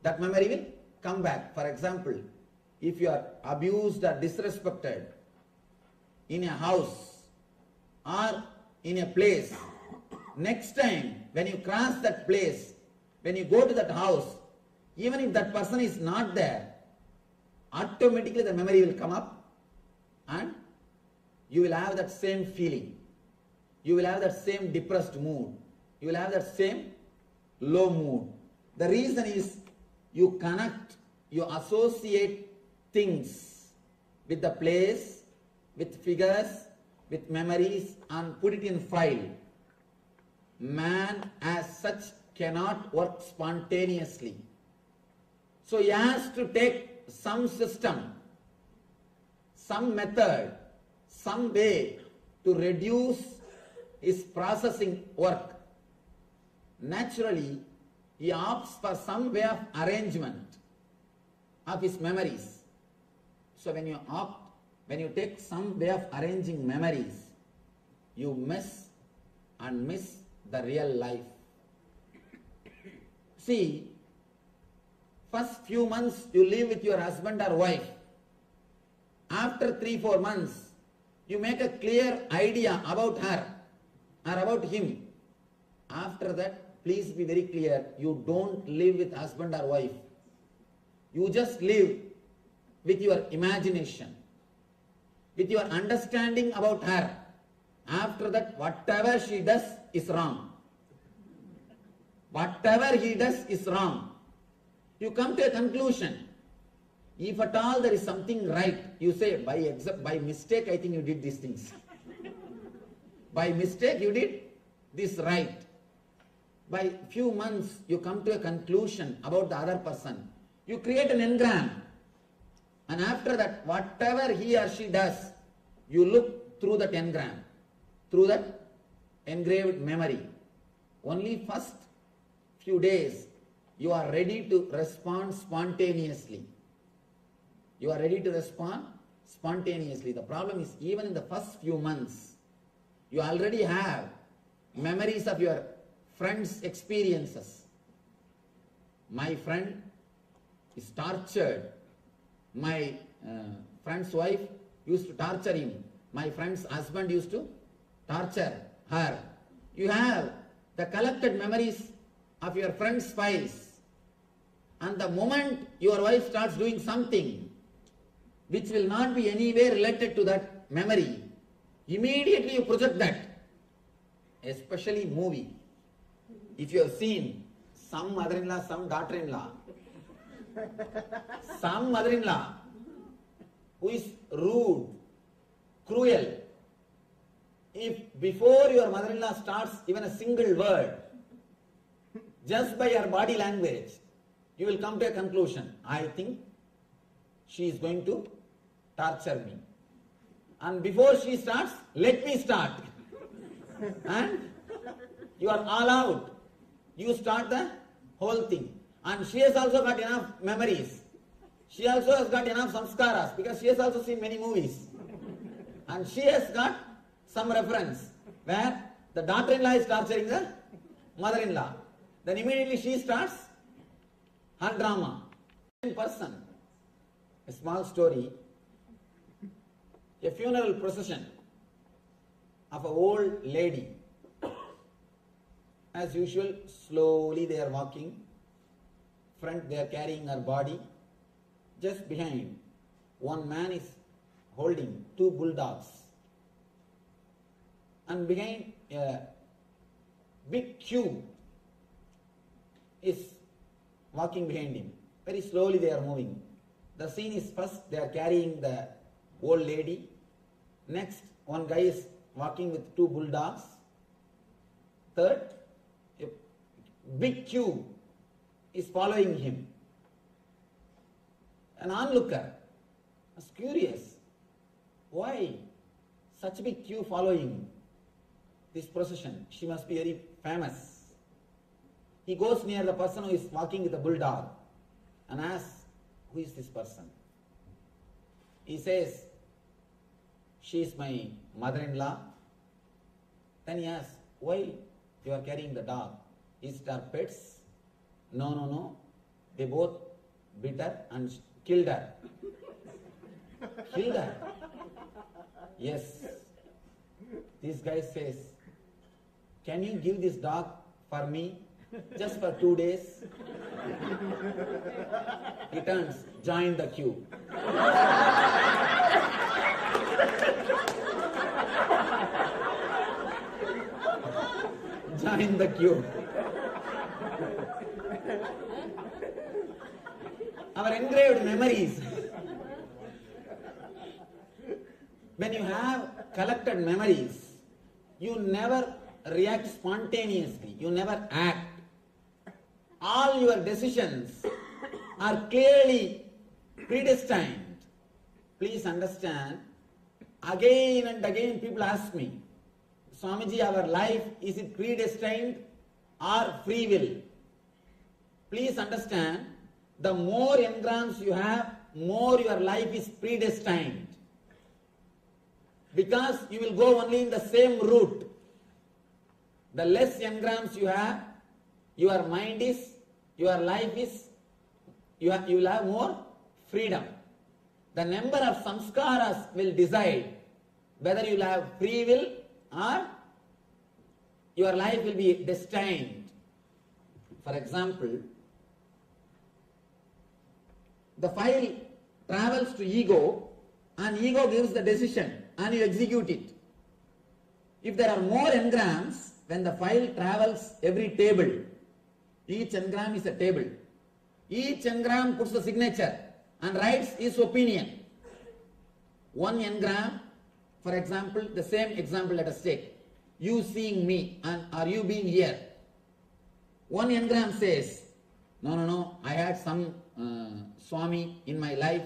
That memory will come back. For example, if you are abused or disrespected in a house or in a place, next time when you cross that place, when you go to that house, even if that person is not there, automatically the memory will come up and you will have that same feeling. You will have that same depressed mood. You will have that same low mood. The reason is you connect, you associate things with the place, with figures, with memories and put it in file. Man as such cannot work spontaneously. So he has to take some system, some method, some way to reduce his processing work. Naturally, he opts for some way of arrangement of his memories. So when you take some way of arranging memories, you miss the real life. See, first few months you live with your husband or wife. After 3-4 months, you make a clear idea about her or about him. After that, please be very clear, you don't live with husband or wife. You just live with your imagination, with your understanding about her. After that, whatever she does is wrong. Whatever he does is wrong. You come to a conclusion. If at all there is something right, you say, by mistake I think you did these things. By mistake you did this right. By few months you come to a conclusion about the other person. You create an engram. And after that, whatever he or she does, you look through that engram, through that engraved memory. Only first few days, you are ready to respond spontaneously. You are ready to respond spontaneously. The problem is, even in the first few months, you already have memories of your friend's experiences. My friend is tortured. My friend's wife used to torture him. My friend's husband used to torture her. You have the collected memories of your friend's files. And the moment your wife starts doing something which will not be anywhere related to that memory, immediately you project that. Especially movie. If you have seen some mother-in-law, some daughter-in-law, some mother-in-law who is rude, cruel, if before your mother-in-law starts even a single word, just by her body language, you will come to a conclusion. I think she is going to torture me. And before she starts, let me start. And you are all out. You start the whole thing. And she has also got enough memories. She also has got enough samskaras because she has also seen many movies. And she has got some reference where the daughter-in-law is torturing the mother-in-law. Then immediately she starts her drama. Same person. A small story. A funeral procession of an old lady. As usual, slowly they are walking. Front they are carrying her body. Just behind, one man is holding two bulldogs, and behind a big queue is walking behind him. Very slowly they are moving. The scene is first they are carrying the old lady. Next, one guy is walking with two bulldogs. Third, a big queue is following him. An onlooker was curious. Why such big queue following this procession? She must be very famous. He goes near the person who is walking with a bulldog and asks, who is this person? He says, she is my mother-in-law. Then he asks, why you are carrying the dog? Is it our pets? No. They both bit her and killed her. Killed her? Yes. This guy says, can you give this dog for me? Just for 2 days. He turns, join the queue. Join the queue. Our engraved memories. When you have collected memories, you never react spontaneously. You never act. All your decisions are clearly predestined. Please understand, again and again people ask me, Swamiji, our life, is it predestined or free will? Please understand, the more engrams you have, more your life is predestined. Because you will go only in the same route. The less engrams you have, your mind is, your life is, you will have more freedom. The number of samskaras will decide whether you will have free will or your life will be destined. For example, the file travels to ego and ego gives the decision and you execute it. If there are more engrams, when the file travels every table, each engram is a table. Each engram puts the signature and writes his opinion. One engram, for example, the same example let us take. You seeing me and are you being here? One engram says, no, I had some Swami in my life.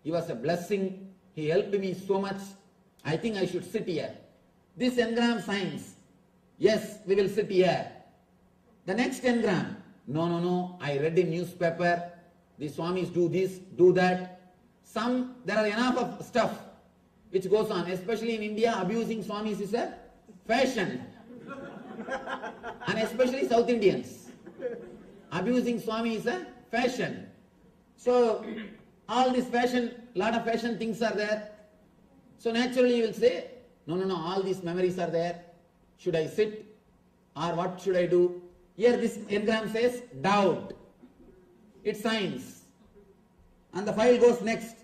He was a blessing. He helped me so much. I think I should sit here. This engram signs, yes, we will sit here. The next engram, no, I read in newspaper, the Swamis do this, do that. There are enough of stuff which goes on, especially in India, abusing Swamis is a fashion. And especially South Indians. Abusing Swami is a fashion. So, all this fashion, lot of fashion things are there. So naturally you will say, no, all these memories are there. Should I sit? Or what should I do? Here this engram says doubt. It signs. And the file goes next.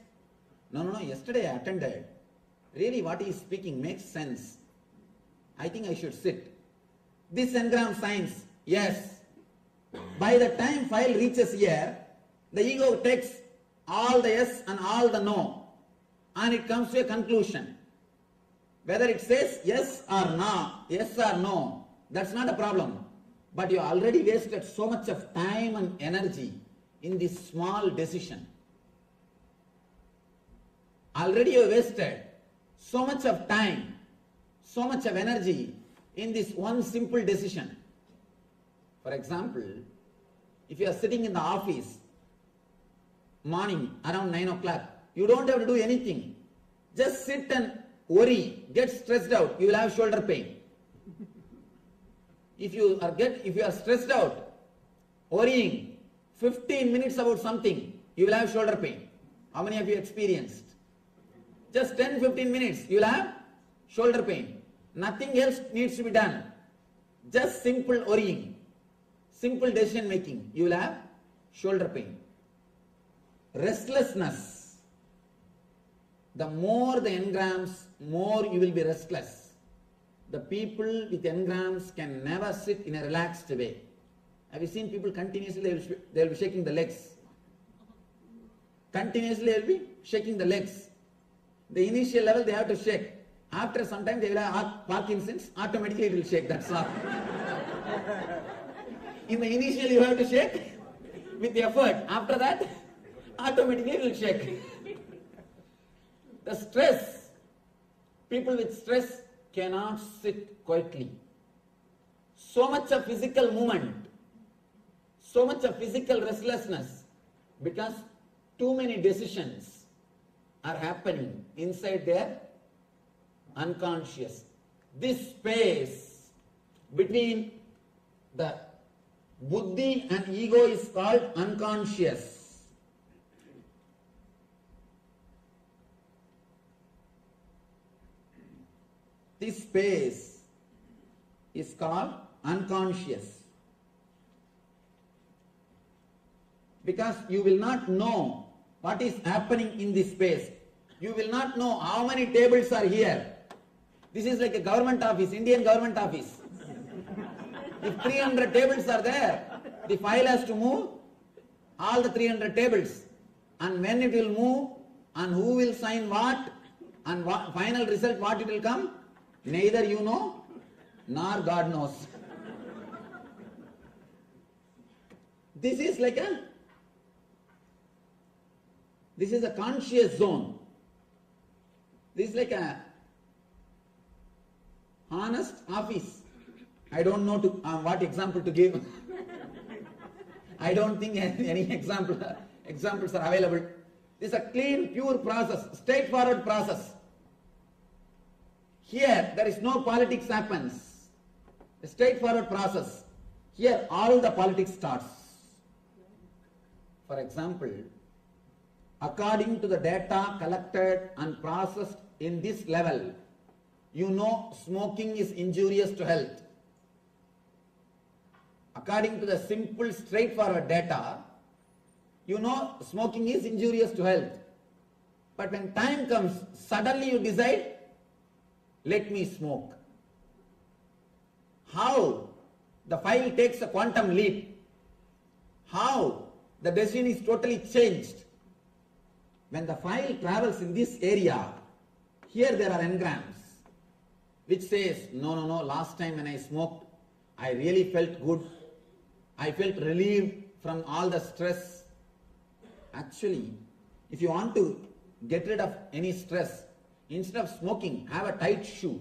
No, yesterday I attended. Really what he is speaking makes sense. I think I should sit. This engram signs, yes. By the time file reaches here, the ego takes all the yes and all the no. And it comes to a conclusion. Whether it says yes or no, that's not a problem. But you already wasted so much of time and energy in this small decision. Already you wasted so much of time, so much of energy in this one simple decision. For example, if you are sitting in the office, morning around 9 o'clock, you don't have to do anything. Just sit and worry, get stressed out, you will have shoulder pain. If you are stressed out, worrying 15 minutes about something, you will have shoulder pain. How many of you experienced? Just 10-15 minutes, you will have shoulder pain. Nothing else needs to be done. Just simple worrying, simple decision making, you will have shoulder pain. Restlessness. the more the engrams, more you will be restless. The people with engrams can never sit in a relaxed way. Have you seen people continuously, they will be shaking the legs. Continuously they will be shaking the legs. The initial level they have to shake. After some time they will have Parkinson's, automatically it will shake, that's all. In the initial you have to shake with effort. After that, automatically it will shake. The stress, people with stress cannot sit quietly. So much of physical movement, so much of physical restlessness, because too many decisions are happening inside their unconscious. This space between the buddhi and ego is called unconscious. This space is called unconscious. Because you will not know what is happening in this space. You will not know how many tables are here. This is like a government office, Indian government office. If 300 tables are there, the file has to move all the 300 tables. And when it will move, and who will sign what, and what, final result what it will come, neither you know, nor God knows. This is like this is a conscious zone. This is like a honest office. I don't know what example to give. I don't think any examples are available. This is a clean, pure process, straightforward process. Here, there is no politics happens. A straightforward process. Here, all the politics starts. For example, according to the data collected and processed in this level, you know smoking is injurious to health. According to the simple, straightforward data, you know smoking is injurious to health. But when time comes, suddenly you decide, let me smoke. How the file takes a quantum leap. How the decision is totally changed. When the file travels in this area, here there are engrams which says, no, last time when I smoked, I really felt good. I felt relieved from all the stress. Actually, if you want to get rid of any stress, instead of smoking, have a tight shoe.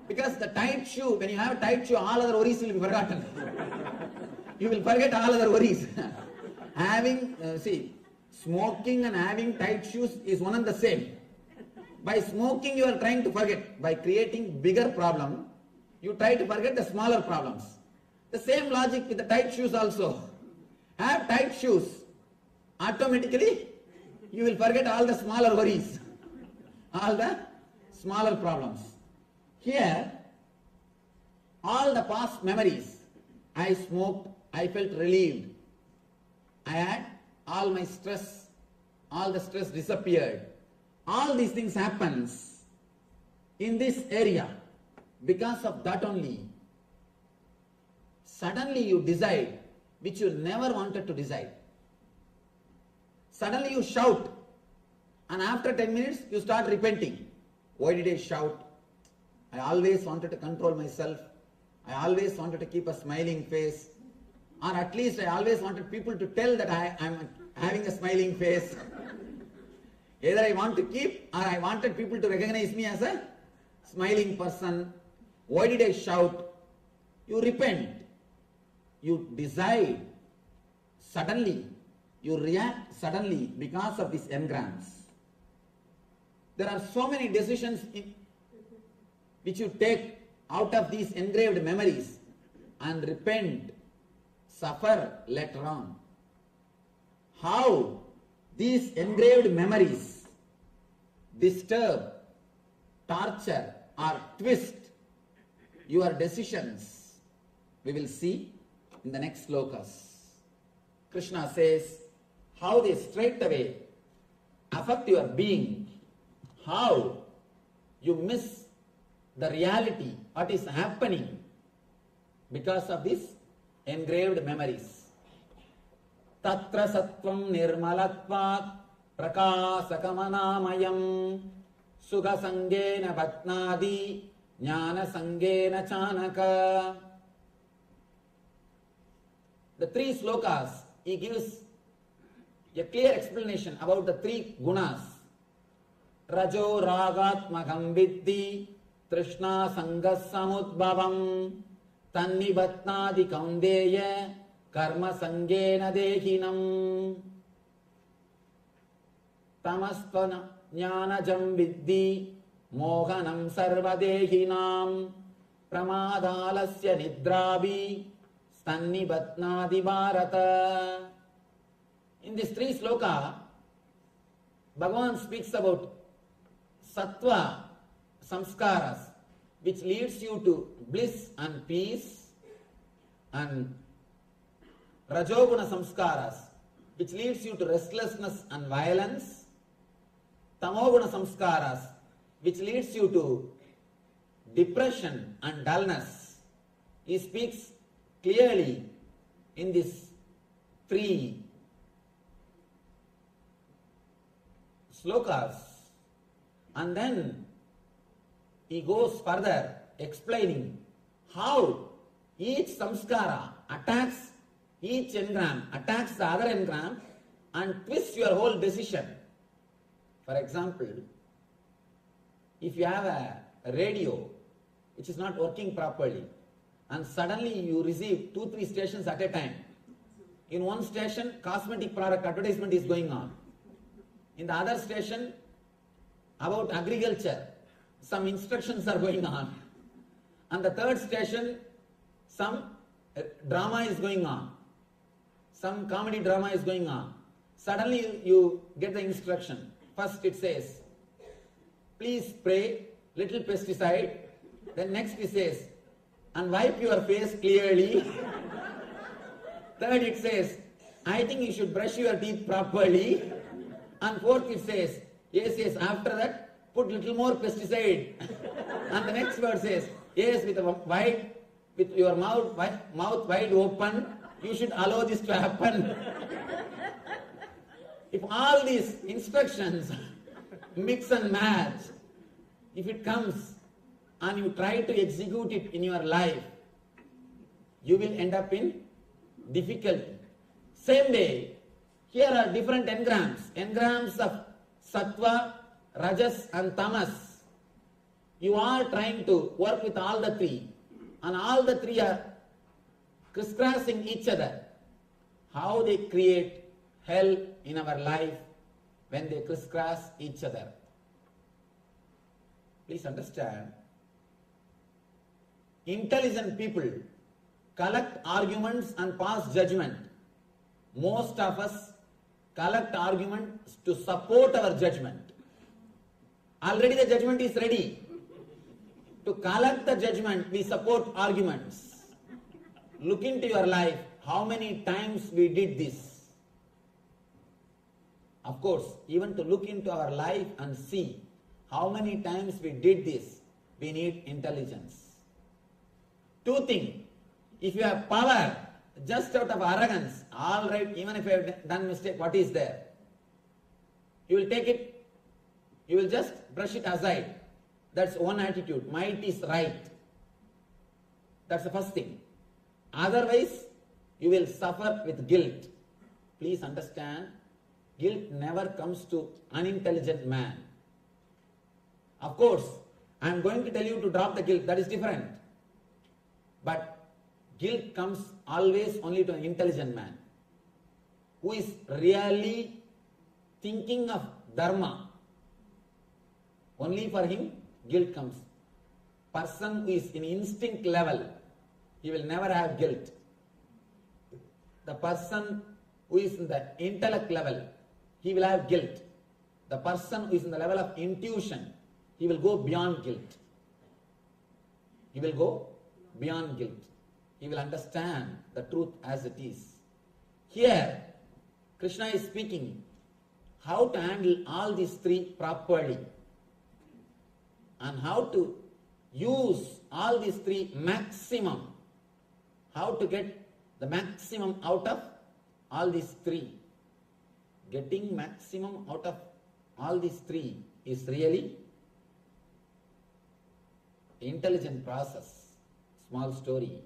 Because the tight shoe, when you have a tight shoe, all other worries will be forgotten. You will forget all other worries. Smoking and having tight shoes is one and the same. By smoking, you are trying to forget. By creating bigger problem, you try to forget the smaller problems. The same logic with the tight shoes also. Have tight shoes. Automatically, you will forget all the smaller worries. All the smaller problems. Here, all the past memories. I smoked, I felt relieved. I had all my stress, all the stress disappeared. All these things happens in this area. Because of that only, suddenly you decide which you never wanted to decide. Suddenly you shout, and after 10 minutes you start repenting. Why did I shout? I always wanted to control myself. I always wanted to keep a smiling face. Or at least I always wanted people to tell that I am having a smiling face. Either I want to keep, or I wanted people to recognize me as a smiling person. Why did I shout? You repent. You decide. Suddenly, you react suddenly because of these engrams. There are so many decisions which you take out of these engraved memories and repent, suffer later on. How these engraved memories disturb, torture or twist your decisions, we will see in the next slokas. Krishna says how they straight away affect your being, how you miss the reality, what is happening because of these engraved memories. Tatra sattvam nirmalatvat prakasakamanāmayam sugha sangena bhatnādi jnana sangena chanaka. The three slokas, he gives a clear explanation about the three gunas. Rajo ragatmakam viddhi trishna sangas samudbhavam tanni bhatnādi kaundeya karma sangena dehinam tamastvana jnanajam viddhi mohanam sarvadehinam pramadalasya nidrabhi stanni bhatnādi bharata. In these three sloka, Bhagavan speaks about sattva samskaras, which leads you to bliss and peace, and rajoguna samskaras, which leads you to restlessness and violence, tamoguna samskaras, which leads you to depression and dullness. He speaks clearly in these three slokas, and then he goes further explaining how each samskara attacks each engram, attacks the other engram and twists your whole decision. For example, if you have a radio which is not working properly and suddenly you receive 2-3 stations at a time. In one station, cosmetic product advertisement is going on. In the other station, about agriculture, some instructions are going on. And the third station, some drama is going on. Some comedy drama is going on. Suddenly you get the instruction. First it says, please spray little pesticide. Then next it says, and wipe your face clearly. Third it says, I think you should brush your teeth properly. And fourth it says, yes, after that, put little more pesticide. And the next word says, yes, with your mouth wide open, you should allow this to happen. If all these instructions mix and match, if it comes and you try to execute it in your life, you will end up in difficulty. Same way, here are different engrams of sattva, rajas and tamas. You are trying to work with all the three, and all the three are crisscrossing each other. How they create hell in our life when they crisscross each other. Please understand, intelligent people collect arguments and pass judgment. Most of us collect arguments to support our judgment. Already the judgment is ready. To collect the judgment, we support arguments. Look into your life, how many times we did this. Of course, even to look into our life and see how many times we did this, we need intelligence. Two things. If you have power, just out of arrogance, all right, even if you have done mistake, what is there? You will take it, you will just brush it aside. That's one attitude. Might is right. That's the first thing. Otherwise, you will suffer with guilt. Please understand, guilt never comes to unintelligent man. Of course, I am going to tell you to drop the guilt, that is different. But guilt comes always only to an intelligent man who is really thinking of dharma. Only for him guilt comes. Person who is in instinct level, he will never have guilt. The person who is in the intellect level, he will have guilt. The person who is in the level of intuition, he will go beyond guilt. He will go beyond guilt. He will understand the truth as it is. Here, Krishna is speaking how to handle all these three properly and how to use all these three maximum, how to get the maximum out of all these three. Getting maximum out of all these three is really intelligent process. Small story.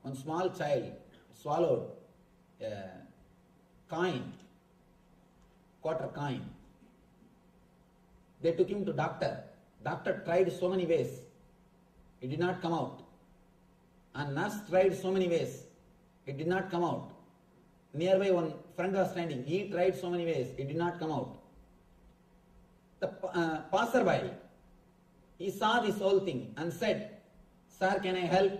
One small child swallowed a coin, quarter coin. They took him to doctor. Doctor tried so many ways. It did not come out. And nurse tried so many ways. It did not come out. Nearby one friend was standing. He tried so many ways. It did not come out. The passerby, he saw this whole thing and said, "Sir, can I help?"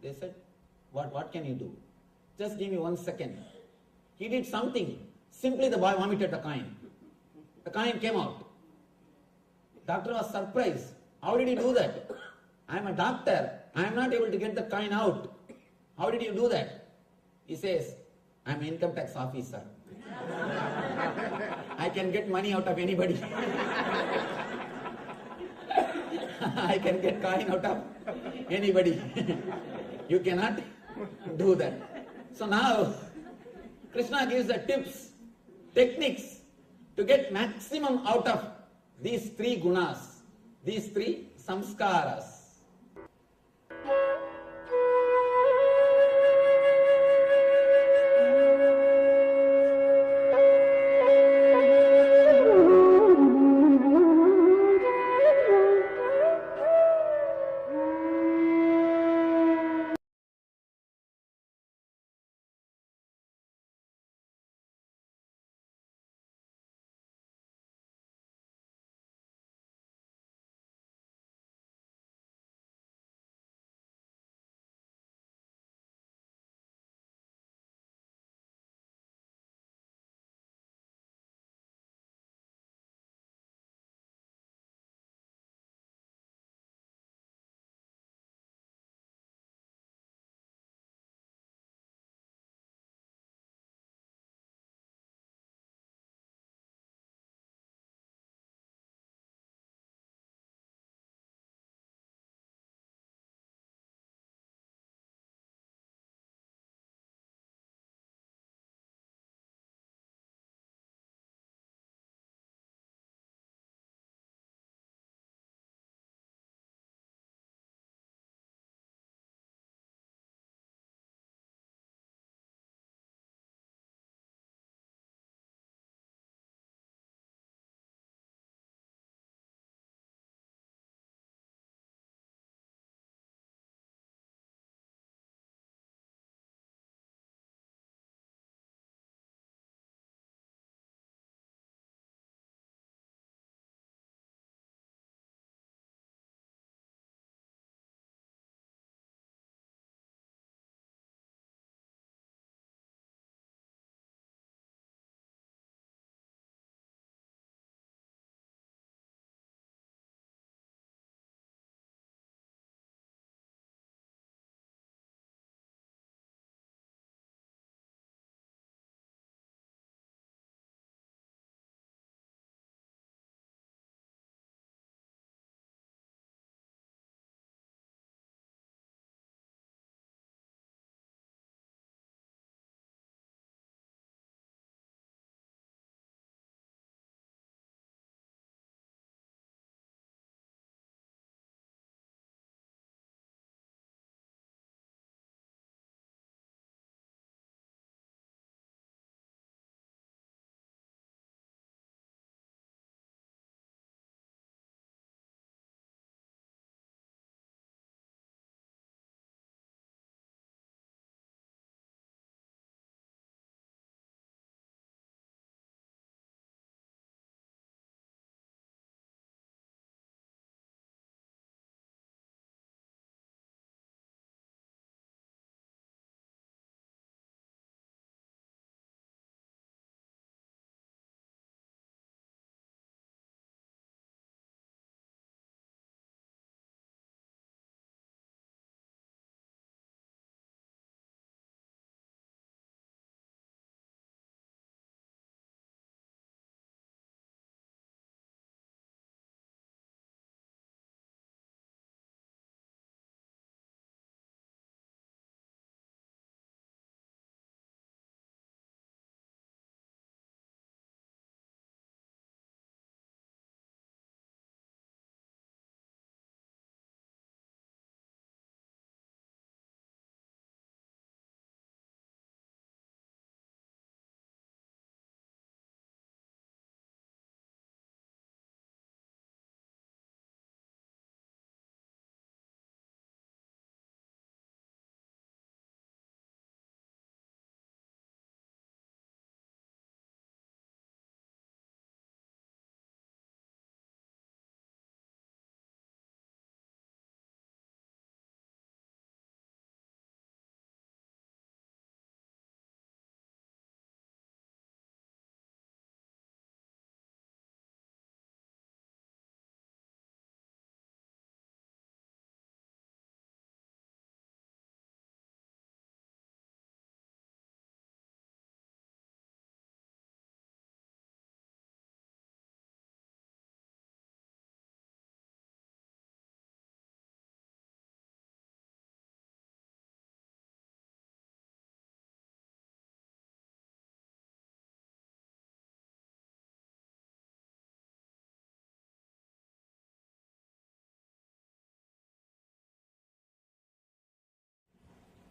They said, What can you do? Just give me 1 second. He did something. Simply the boy vomited the coin. The coin came out. Doctor was surprised. How did you do that? I am a doctor. I am not able to get the coin out. How did you do that? He says, I am an income tax officer. I can get money out of anybody. I can get coin out of anybody. You cannot do that. So now, Krishna gives the tips, techniques to get maximum out of these three gunas, these three samskaras.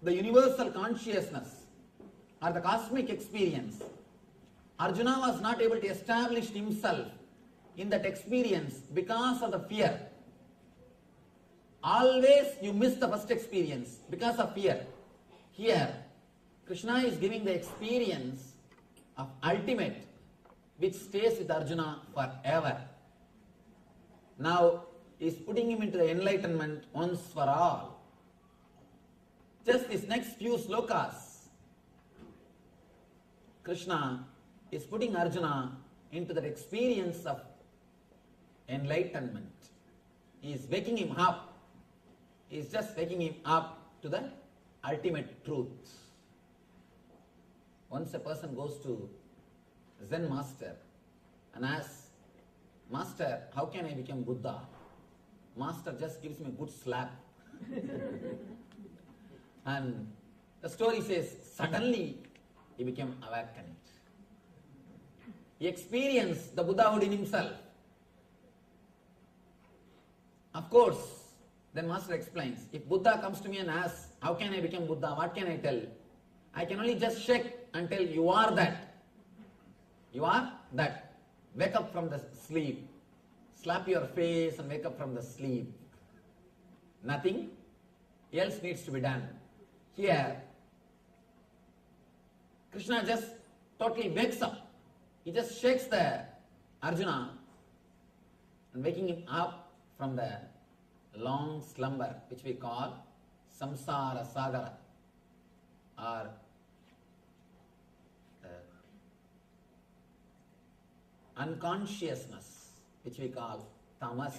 the universal consciousness or the cosmic experience, Arjuna was not able to establish himself in that experience because of the fear. Always you miss the first experience because of fear. Here, Krishna is giving the experience of ultimate which stays with Arjuna forever. Now, he is putting him into the enlightenment once for all. Just these next few slokas, Krishna is putting Arjuna into that experience of enlightenment. He is waking him up. He is just waking him up to the ultimate truth. Once a person goes to Zen master and asks, Master, how can I become Buddha? Master just gives him a good slap. And the story says, suddenly he became awakened. He experienced the Buddhahood in himself. Of course, then Master explains, if Buddha comes to me and asks, how can I become Buddha? What can I tell? I can only just shake and tell, you are that. You are that. Wake up from the sleep. Slap your face and wake up from the sleep. Nothing else needs to be done. Here, Krishna just totally wakes up. He just shakes the Arjuna and waking him up from the long slumber which we call samsara sagara or unconsciousness which we call tamas.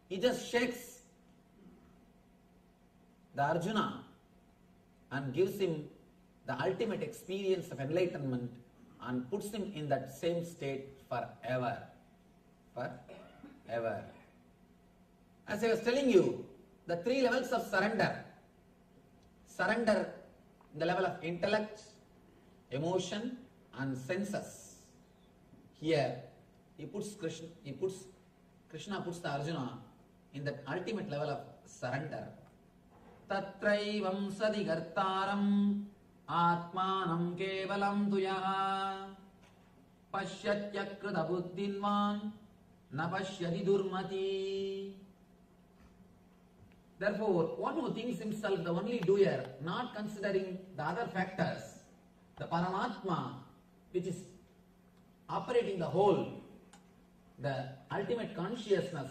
He just shakes the Arjuna and gives him the ultimate experience of enlightenment and puts him in that same state forever. Forever. As I was telling you, the three levels of surrender. Surrender in the level of intellect, emotion and senses. Here, Krishna puts the Arjuna in that ultimate level of surrender. Tatraivam sadigartaram atmanam kevalam tuyaha pashyatyakrita buddhinvan na pashyati durmati. Therefore, one who thinks himself the only doer, not considering the other factors, the Paramatma, which is operating the whole, the ultimate consciousness,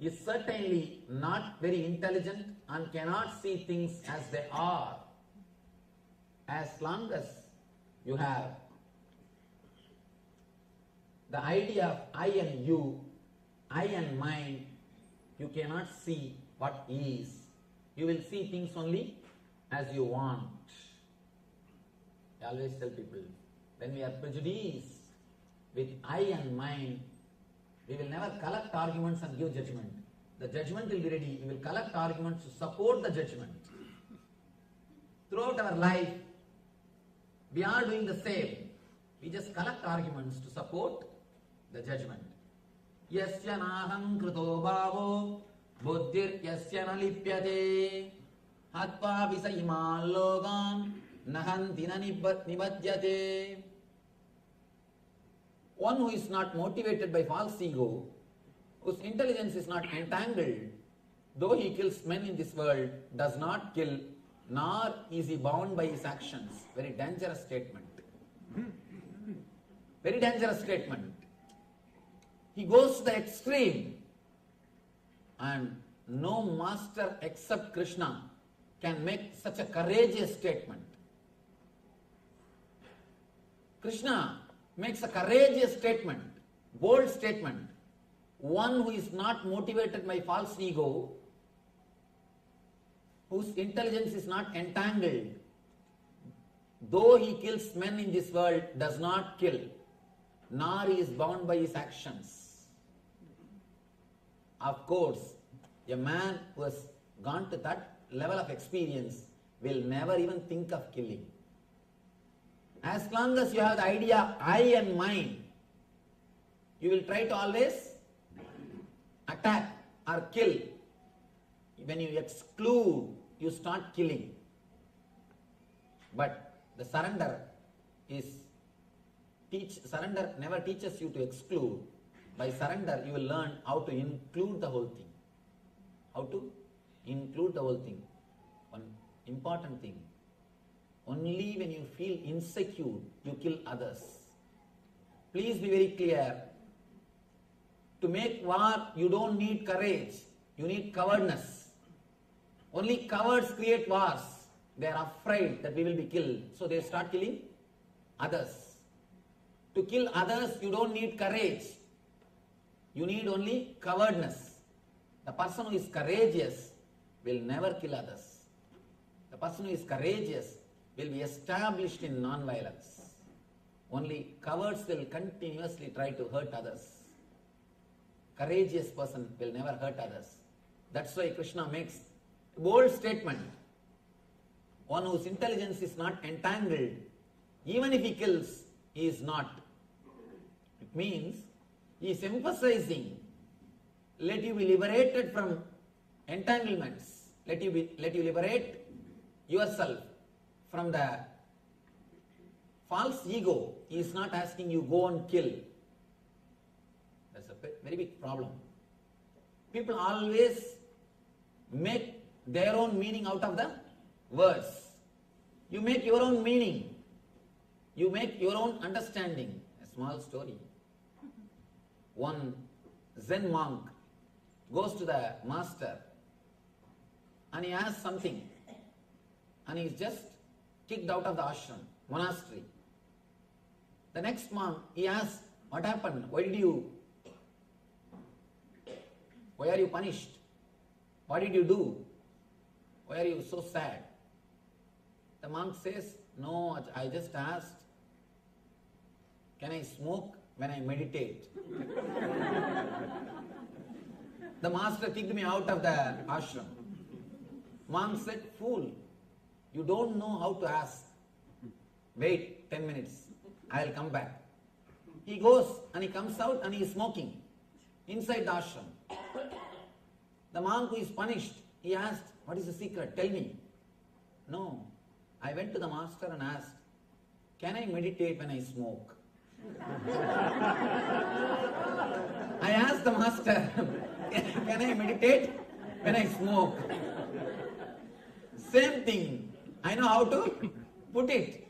is certainly not very intelligent and cannot see things as they are. As long as you have the idea of I and you, I and mine, you cannot see what is. You will see things only as you want. I always tell people, when we are prejudiced with I and mine, we will never collect arguments and give judgment. The judgment will be ready. We will collect arguments to support the judgment. Throughout our life, we are doing the same. We just collect arguments to support the judgment. Yasya naham krito bhavo buddhir yasya nalipyate hatva visaiman logan nahanti na nibhadyate. One who is not motivated by false ego, whose intelligence is not entangled, though he kills men in this world, does not kill, nor is he bound by his actions. Very dangerous statement. Very dangerous statement. He goes to the extreme, and no master except Krishna can make such a courageous statement. Krishna makes a courageous statement, bold statement. One who is not motivated by false ego, whose intelligence is not entangled, though he kills men in this world, does not kill, nor he is bound by his actions. Of course, a man who has gone to that level of experience will never even think of killing. As long as you have the idea I and mine, you will try to always attack or kill. When you exclude you start killing. But the surrender never teaches you to exclude. By surrender, you will learn how to include the whole thing. How to include the whole thing. One important thing. Only when you feel insecure, you kill others. Please be very clear. To make war, you don't need courage. You need cowardness. Only cowards create wars. They are afraid that we will be killed. So they start killing others. To kill others, you don't need courage. You need only cowardness. The person who is courageous will never kill others. The person who is courageous will be established in non-violence. Only cowards will continuously try to hurt others. Courageous person will never hurt others. That's why Krishna makes a bold statement. One whose intelligence is not entangled, even if he kills, he is not. It means he is emphasizing, let you be liberated from entanglements. Let you liberate yourself from the false ego. He is not asking you go and kill. That's a very big problem. People always make their own meaning out of the words. You make your own meaning. You make your own understanding. A small story. One Zen monk goes to the master and he asks something, and he is just kicked out of the ashram, monastery. The next month he asks, what happened? Why are you punished? What did you do? Why are you so sad? The monk says, no, I just asked, can I smoke when I meditate? The master kicked me out of the ashram. Monk said, fool, you don't know how to ask. Wait 10 minutes, I will come back. He goes and he comes out and he is smoking inside the ashram. The monk who is punished, he asked, what is the secret? Tell me. No, I went to the master and asked, can I meditate when I smoke? I asked the master, can I meditate when I smoke? Same thing. I know how to put it.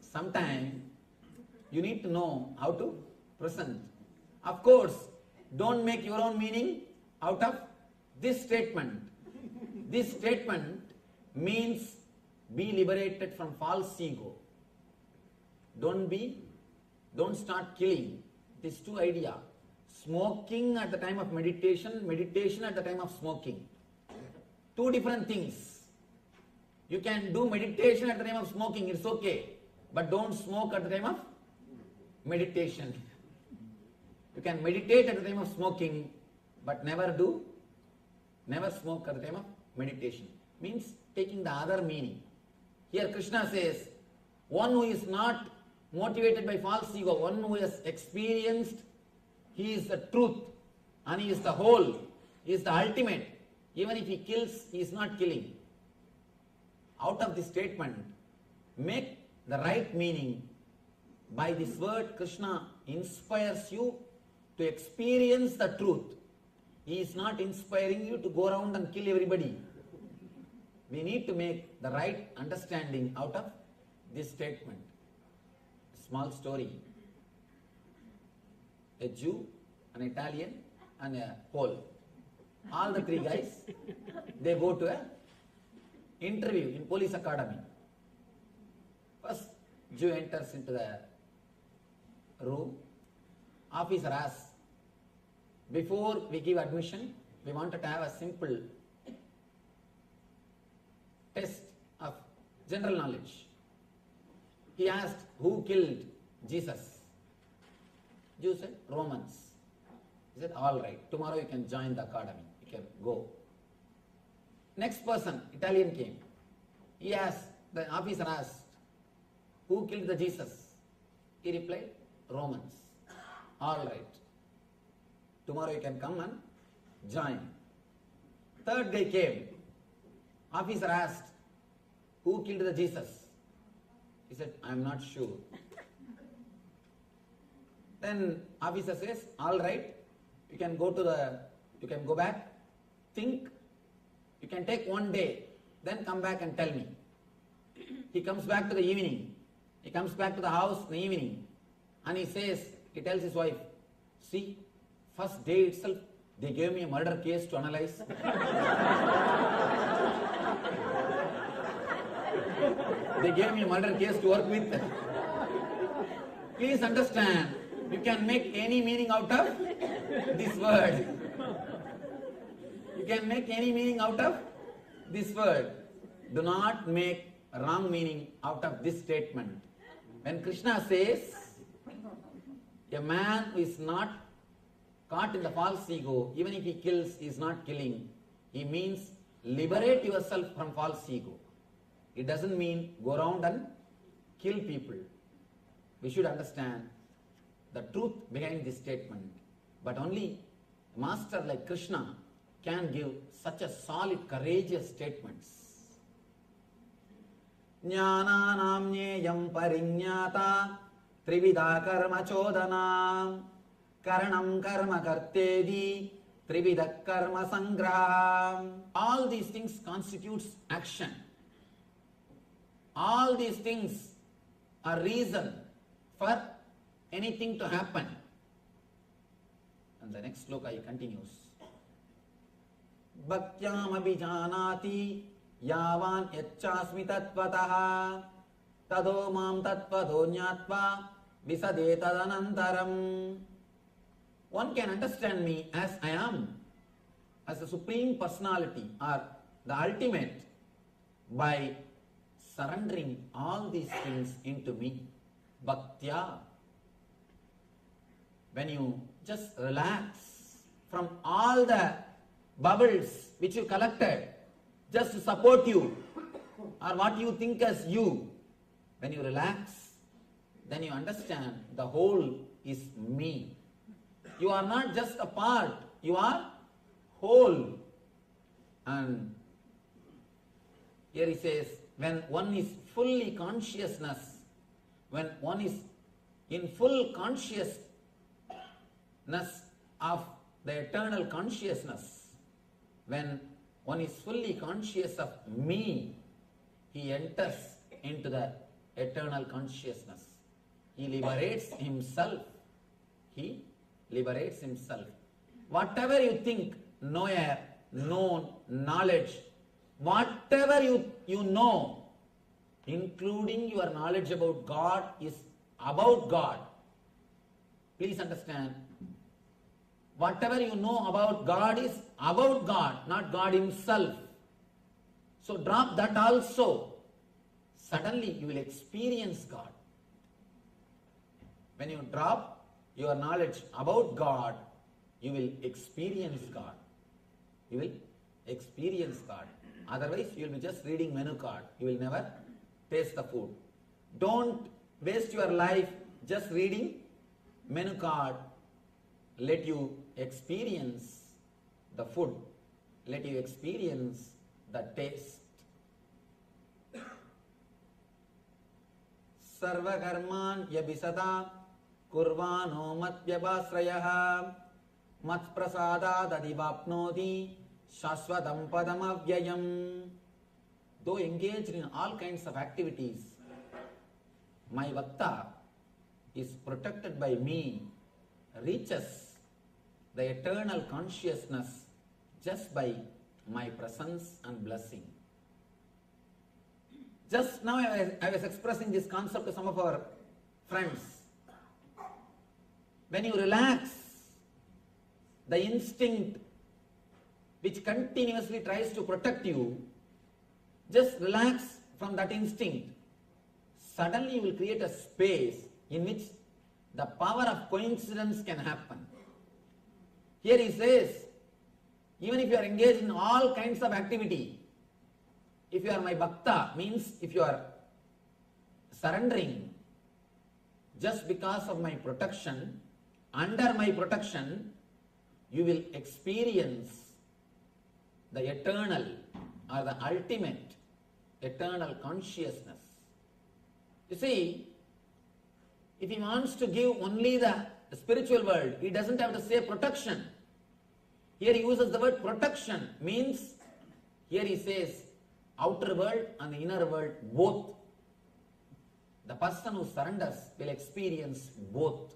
Sometimes you need to know how to present. Of course, don't make your own meaning out of this statement. This statement means be liberated from false ego. Don't start killing. These two ideas. Smoking at the time of meditation, meditation at the time of smoking. Two different things. You can do meditation at the time of smoking, it's okay. But don't smoke at the time of meditation. You can meditate at the time of smoking, but never smoke at the time of meditation. Means taking the other meaning. Here Krishna says, one who is not motivated by false ego, one who has experienced, he is the truth and he is the whole, he is the ultimate. Even if he kills, he is not killing. Out of this statement, make the right meaning. By this word, Krishna inspires you to experience the truth. He is not inspiring you to go around and kill everybody. We need to make the right understanding out of this statement. Small story. A Jew, an Italian, and a Pole. All the three guys, they go to an interview in police academy. First, Jew enters into the room. Officer asks, before we give admission, we wanted to have a simple test of general knowledge. He asked, who killed Jesus? Jew said, Romans. He said, all right, tomorrow you can join the academy. You can go. Next person, Italian came. He asked, the officer asked, who killed the Jesus? He replied, Romans. All right. Tomorrow you can come and join. Third guy came. Officer asked, who killed the Jesus? He said, I am not sure. Then officer says, all right, you can go back, think, you can take 1 day, then come back and tell me. He comes back to the evening. He comes back to the house in the evening and he tells his wife, see, first day itself, they gave me a murder case to analyze. They gave me a murder case to work with. Please understand, you can make any meaning out of this word. You can make any meaning out of this word. Do not make a wrong meaning out of this statement. When Krishna says, a man who is not caught in the false ego, even if he kills, he is not killing. He means liberate yourself from false ego. It doesn't mean go around and kill people. We should understand the truth behind this statement. But only a master like Krishna can give such a solid, courageous statements. Jnananam jneyam parinyata trivida karma chodana karanam karma kartedi trivida karma sangraham. All these things constitutes action. All these things are reason for anything to happen. And the next sloka he continues. Bhaktyam abhijanati yavan yachasmi tattvataha tado mam tattvado jnatva visade tadanantaram. One can understand me as I am, as a supreme personality or the ultimate, by surrendering all these things into me. Bhaktya. When you just relax from all the bubbles which you collected just to support you or what you think as you, when you relax, then you understand the whole is me. You are not just a part, you are whole. And here he says, when one is fully consciousness, when one is in full consciousness of the eternal consciousness, when one is fully conscious of me, he enters into the eternal consciousness. He liberates himself. He liberates himself. Whatever you think, knower, known, knowledge, whatever you know, including your knowledge about God, is about God. Please understand, whatever you know about God is about God, not God himself. So drop that also. Suddenly you will experience God. When you drop your knowledge about God, you will experience God. You will experience God. Otherwise, you will be just reading menu card. You will never taste the food. Don't waste your life just reading menu card. Let you experience the food. Let you experience the taste. Sarva karman yabhisata kurvano matyabhasrayaha mat prasada dadivapnoti shasvatam padam avyayam. Though engaged in all kinds of activities, my bhakta is protected by me, reaches the eternal consciousness just by my presence and blessing. Just now I was expressing this concept to some of our friends. When you relax, the instinct which continuously tries to protect you, just relax from that instinct. Suddenly you will create a space in which the power of coincidence can happen. Here he says, even if you are engaged in all kinds of activity, if you are my bhakta, means if you are surrendering just because of my protection, under my protection, you will experience the eternal or the ultimate eternal consciousness. You see, if he wants to give only the spiritual world, he doesn't have to say protection. Here he uses the word protection, means here he says outer world and the inner world both. The person who surrenders will experience both.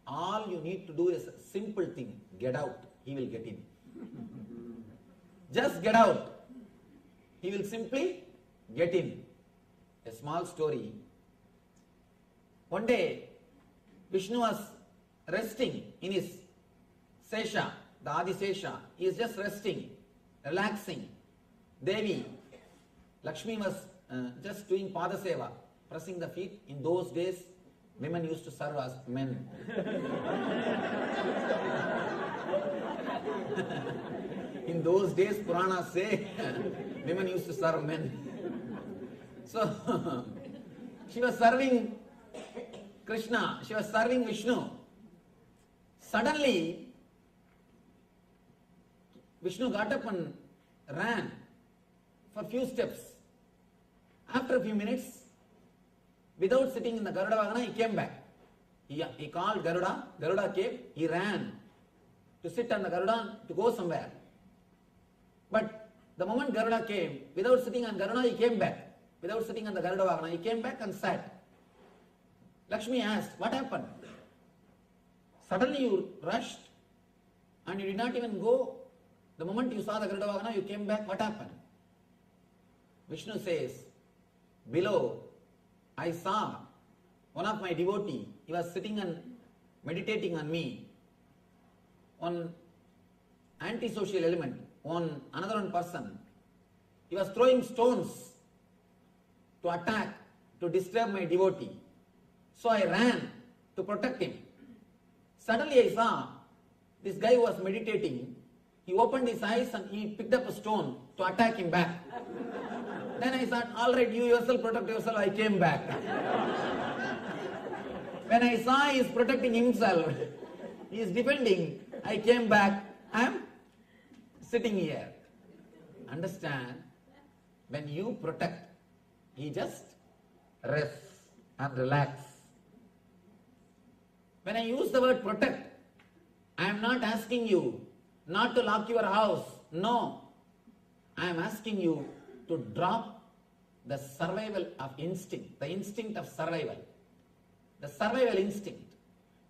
All you need to do is a simple thing, get out, he will get in. Just get out, he will simply get in. A small story. One day, Vishnu was resting in his Sesha, the Adi Sesha. He is just resting, relaxing. Devi, Lakshmi was just doing Pada Seva, pressing the feet. In those days, women used to serve as men. In those days, Puranas say, women used to serve men. So, she was serving Krishna, she was serving Vishnu. Suddenly, Vishnu got up and ran for few steps. After a few minutes, without sitting in the Garuda Vagana, he came back. He called Garuda, Garuda came, he ran to sit on the Garuda to go somewhere. But the moment Garuda came, without sitting on Garuda, he came back. Without sitting on the Garuda Vagana, he came back and sat. Lakshmi asked, what happened? Suddenly you rushed and you did not even go. The moment you saw the Garuda Vagana, you came back, what happened? Vishnu says, below, I saw one of my devotee, he was sitting and meditating on me. One antisocial element, another one person, he was throwing stones to attack, to disturb my devotee. So I ran to protect him. Suddenly I saw this guy who was meditating. He opened his eyes and he picked up a stone to attack him back. Then I thought, all right, you yourself protect yourself. I came back. When I saw he is protecting himself, he is defending, I came back. I am sitting here. Understand? When you protect, he just rests and relax. When I use the word protect, I am not asking you not to lock your house. No. I am asking you to drop the survival of instinct, the instinct of survival. The survival instinct,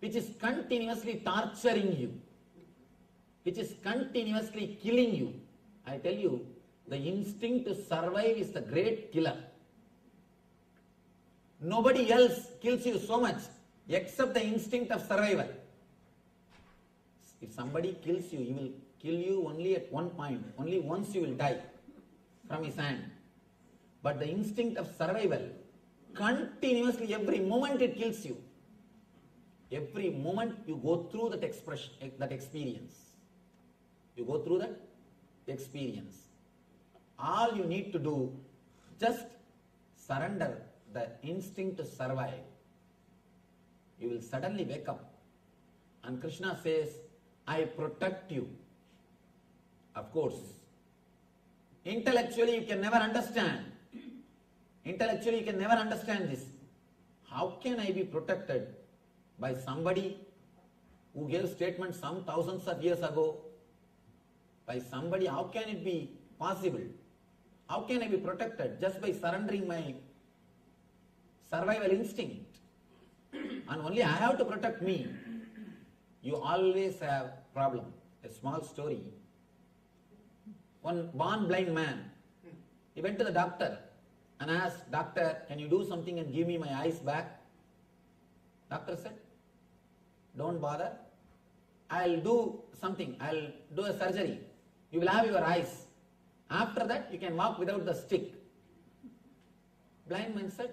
which is continuously torturing you, which is continuously killing you. I tell you, the instinct to survive is the great killer. Nobody else kills you so much except the instinct of survival. If somebody kills you, he will kill you only at one point. Only once you will die from his hand. But the instinct of survival, continuously, every moment it kills you. Every moment you go through that expression, that experience. You go through that experience. All you need to do, just surrender the instinct to survive. You will suddenly wake up. And Krishna says, I protect you. Of course, intellectually you can never understand. Intellectually you can never understand this. How can I be protected by somebody who gave statements some thousands of years ago? By somebody, how can it be possible? How can I be protected just by surrendering my survival instinct? And only I have to protect me. You always have problem. A small story. One born blind man, he went to the doctor and asked, doctor, can you do something and give me my eyes back? Doctor said, don't bother. I'll do something. I'll do a surgery. You will have your eyes. After that, you can walk without the stick. Blind man said,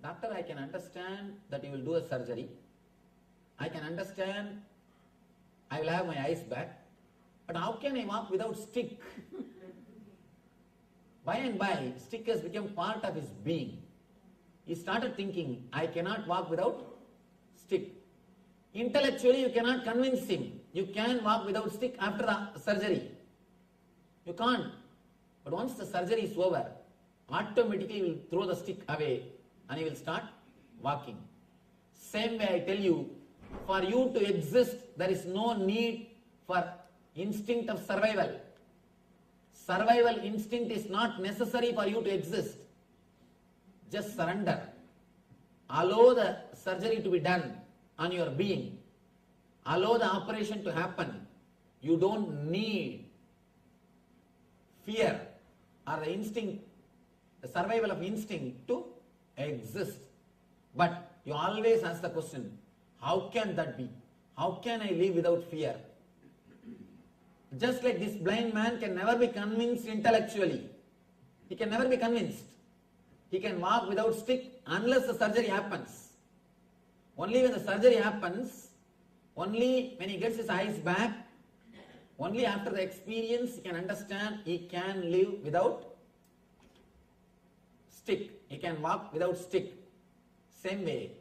doctor, I can understand that you will do a surgery. I can understand I will have my eyes back. But how can I walk without stick? By and by, stick has become part of his being. He started thinking, I cannot walk without stick. Intellectually, you cannot convince him. You can walk without stick after the surgery. You can't. But once the surgery is over, automatically you will throw the stick away and you will start walking. Same way I tell you, for you to exist, there is no need for instinct of survival. Survival instinct is not necessary for you to exist. Just surrender. Allow the surgery to be done on your being. Allow the operation to happen. You don't need fear or the instinct, the survival of instinct to exist. But you always ask the question, how can that be? How can I live without fear? Just like this blind man can never be convinced intellectually. He can never be convinced. He can walk without stick unless the surgery happens. Only when the surgery happens, only when he gets his eyes back, only after the experience he can understand he can live without stick. He can walk without stick. Same way,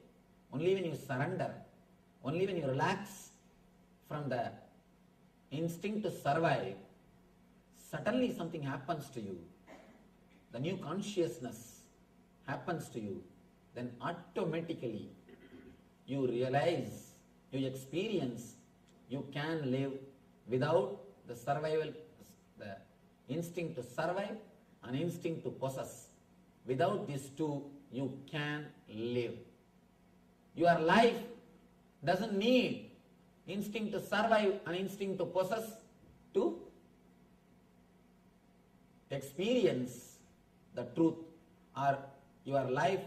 only when you surrender, only when you relax from the instinct to survive, suddenly something happens to you. The new consciousness happens to you. Then automatically you realize, you experience, you can live without the survival, the instinct to survive and instinct to possess. Without these two, you can live. Your life doesn't need instinct to survive and instinct to possess to experience the truth, or your life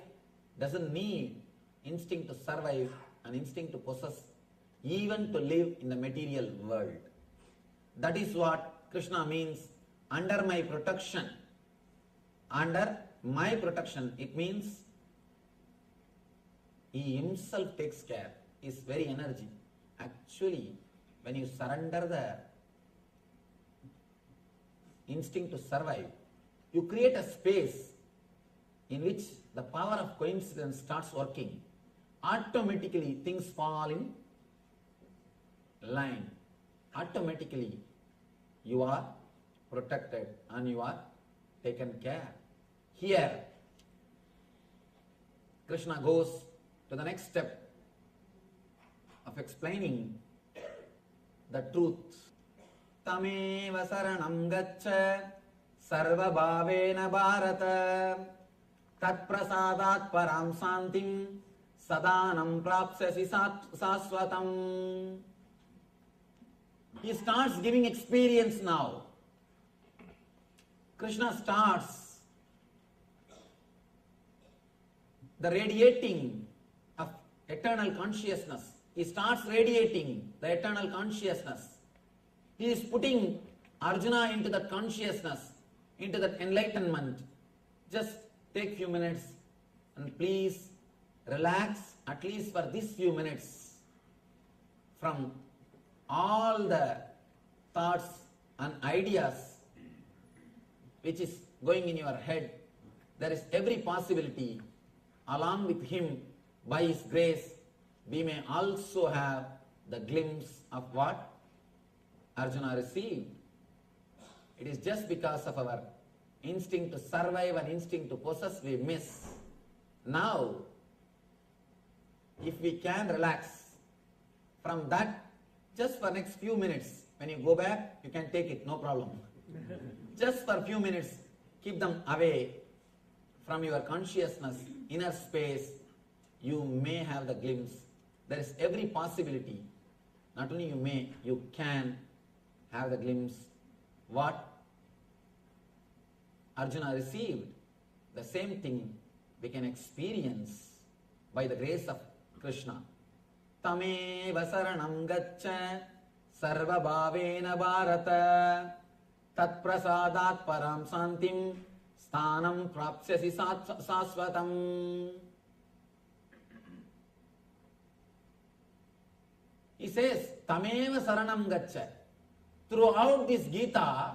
doesn't need instinct to survive and instinct to possess even to live in the material world. That is what Krishna means, under my protection. Under my protection, it means he himself takes care, his very energy. Actually, when you surrender the instinct to survive, you create a space in which the power of coincidence starts working. Automatically things fall in line. Automatically you are protected and you are taken care. Here, Krishna goes to the next step of explaining the truth. Tameva saranam gaccha sarva bhavena bharata tat prasadat param santim sadanam prapsyasi saswatam. He starts giving experience now. Krishna starts the radiating of eternal consciousness. He starts radiating the eternal consciousness. He is putting Arjuna into that consciousness, into that enlightenment. Just take few minutes and please relax at least for these few minutes from all the thoughts and ideas which is going in your head. There is every possibility, along with him, by his grace, we may also have the glimpse of what Arjuna received. It is just because of our instinct to survive and instinct to possess we miss. Now, if we can relax from that, just for next few minutes, when you go back, you can take it, no problem. Just for a few minutes, keep them away from your consciousness, inner space, you may have the glimpse. There is every possibility, not only you may, you can have the glimpse. What Arjuna received, the same thing we can experience by the grace of Krishna. Tameva saranam gaccha sarva bhavena bharata tat prasadat param santim sthanam prapsyasi saswatam. He says, Tameva saranam gaccha. Throughout this Gita,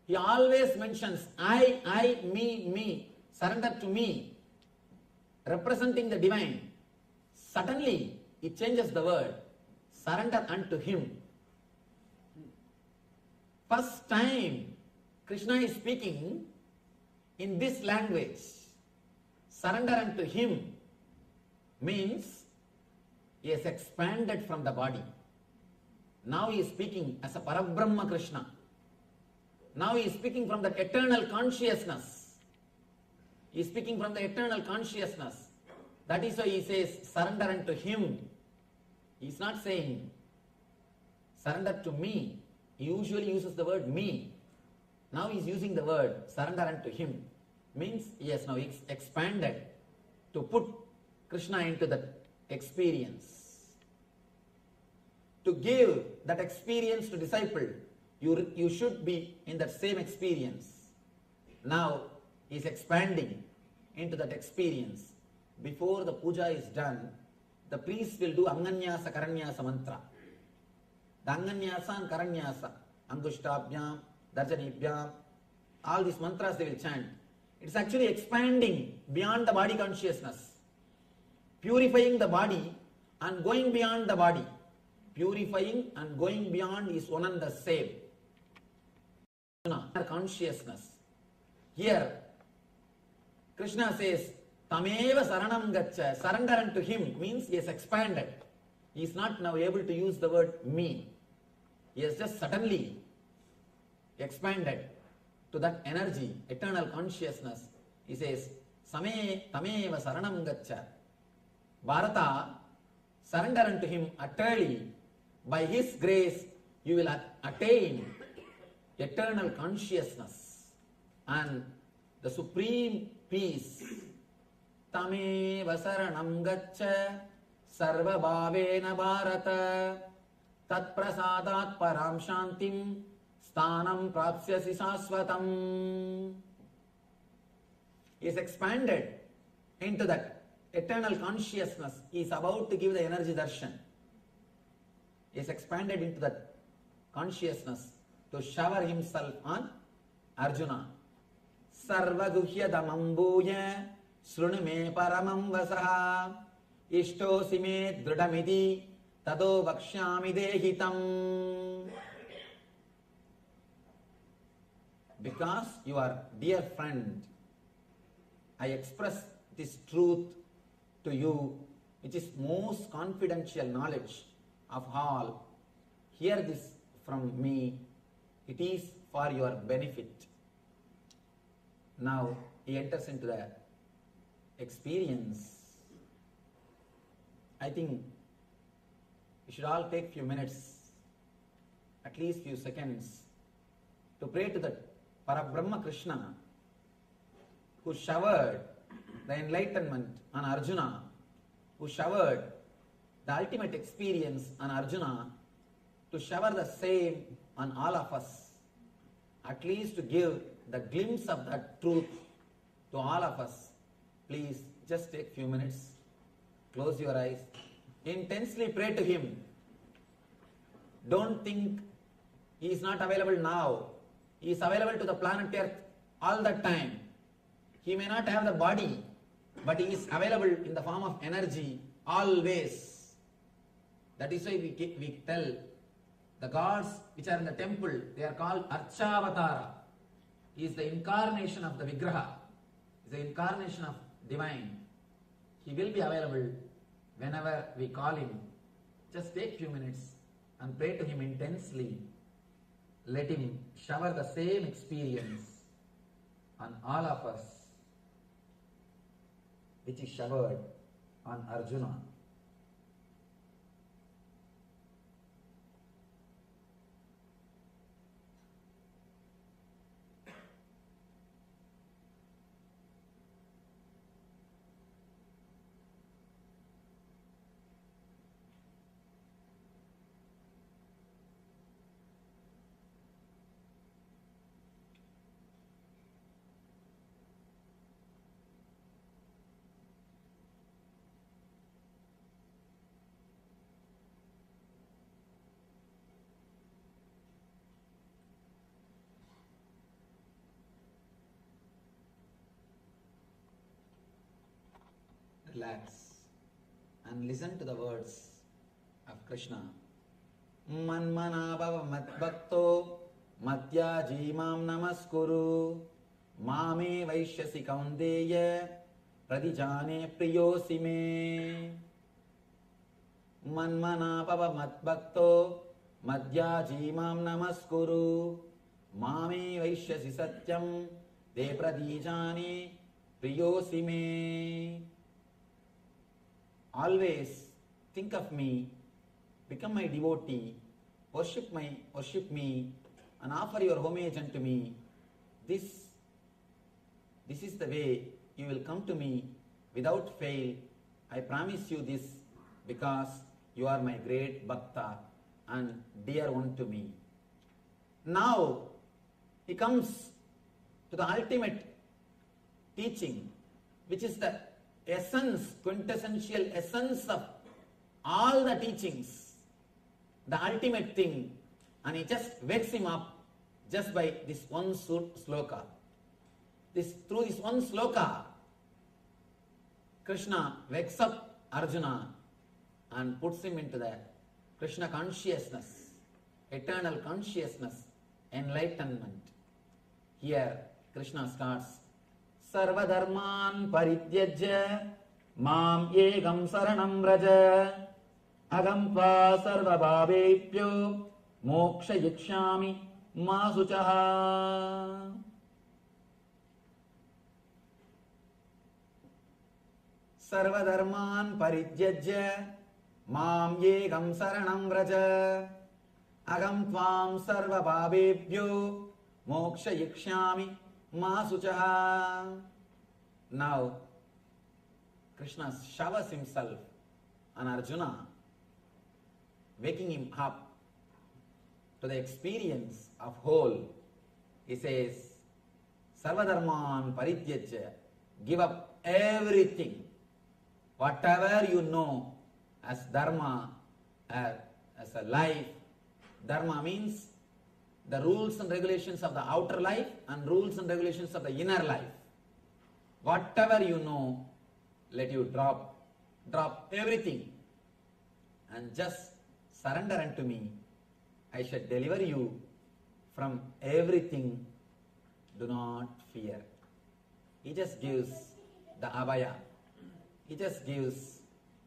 he always mentions I, me, surrender to me, representing the divine. Suddenly, he changes the word, surrender unto him. First time Krishna is speaking in this language. Surrender unto him means he has expanded from the body. Now he is speaking as a Parabrahma Krishna. Now he is speaking from the eternal consciousness. He is speaking from the eternal consciousness. That is why he says surrender unto him. He is not saying surrender to me. He usually uses the word me. Now he is using the word surrender unto him. Means he has now expanded to put Krishna into that experience. To give that experience to disciple, you should be in that same experience. Now he is expanding into that experience. Before the puja is done, the priest will do Anganyasa Karanyasa mantra. The Anganyasa and Karanyasa, Angushtabhyam, Darjanibhyam, all these mantras they will chant. It's actually expanding beyond the body consciousness, purifying the body and going beyond the body. Purifying and going beyond is one and the same. Consciousness. Here, Krishna says, Tameva Saranam Gaccha, surrender unto him means he has expanded. He is not now able to use the word me. He has just suddenly expanded to that energy, eternal consciousness. He says, Tameva Saranam Gaccha. Bharata, surrender unto him utterly. By his grace, you will attain eternal consciousness and the supreme peace. Tameva saranam gaccha sarva bhavena bharata tat prasadat param shantim sthanam prapsyasi sasvatam. He is expanded into that eternal consciousness. He is about to give the energy darshan. He is expanded into that consciousness to shower himself on Arjuna. Sarva guhya damambuya srunu me paramam vasaha ishtosi me dridamidi tado vakshyami dehitam. Because you are dear friend, I express this truth to you, which is most confidential knowledge of all. Hear this from me. It is for your benefit. Now he enters into the experience. I think we should all take few minutes, at least few seconds, to pray to the Parabrahma Krishna who showered the enlightenment on Arjuna, who showered the ultimate experience on Arjuna, to shower the same on all of us, at least to give the glimpse of that truth to all of us. Please just take few minutes, close your eyes, intensely pray to him. Don't think he is not available now. He is available to the planet Earth all the time. He may not have the body, but he is available in the form of energy always. That is why we tell the gods which are in the temple, they are called Archavatara. He is the incarnation of the Vigraha. He is the incarnation of divine. He will be available whenever we call him. Just take few minutes and pray to him intensely. Let him shower the same experience on all of us, which is showered on Arjuna. Relax and listen to the words of Krishna. Manmana bhava madbhakto Madhyajimam namaskuru Mame Vaishyasi Kaundeya Pradijane Priyosi me Manmana Pava Matbhakto Madhyajimam namaskuru Mame Vaishyasi Satyam De Pradijane Priyosi me. Always think of me, become my devotee, worship me, and offer your homage unto me. This is the way you will come to me without fail. I promise you this because you are my great bhakta and dear one to me. Now he comes to the ultimate teaching, which is the essence, quintessential essence of all the teachings, the ultimate thing, and he just wakes him up just by this one sloka. Through this one sloka, Krishna wakes up Arjuna and puts him into the Krishna consciousness, eternal consciousness, enlightenment. Here Krishna starts, Sarvadharman parityajya mam yegam saranam vraja agam tva sarva bhavebhyo moksha yikshami ma suchaha. Sarvadharman parityajya mam yegam saranam vraja agam tvam sarva bhavebhyo moksha yikshami ma suchaha. Now Krishna showers himself on Arjuna, waking him up to the experience of whole. He says, Sarvadharman parityajya, give up everything, whatever you know as dharma, as a life. Dharma means the rules and regulations of the outer life and rules and regulations of the inner life. Whatever you know, let you drop everything and just surrender unto me. I shall deliver you from everything. Do not fear. He just gives the abhaya. He just gives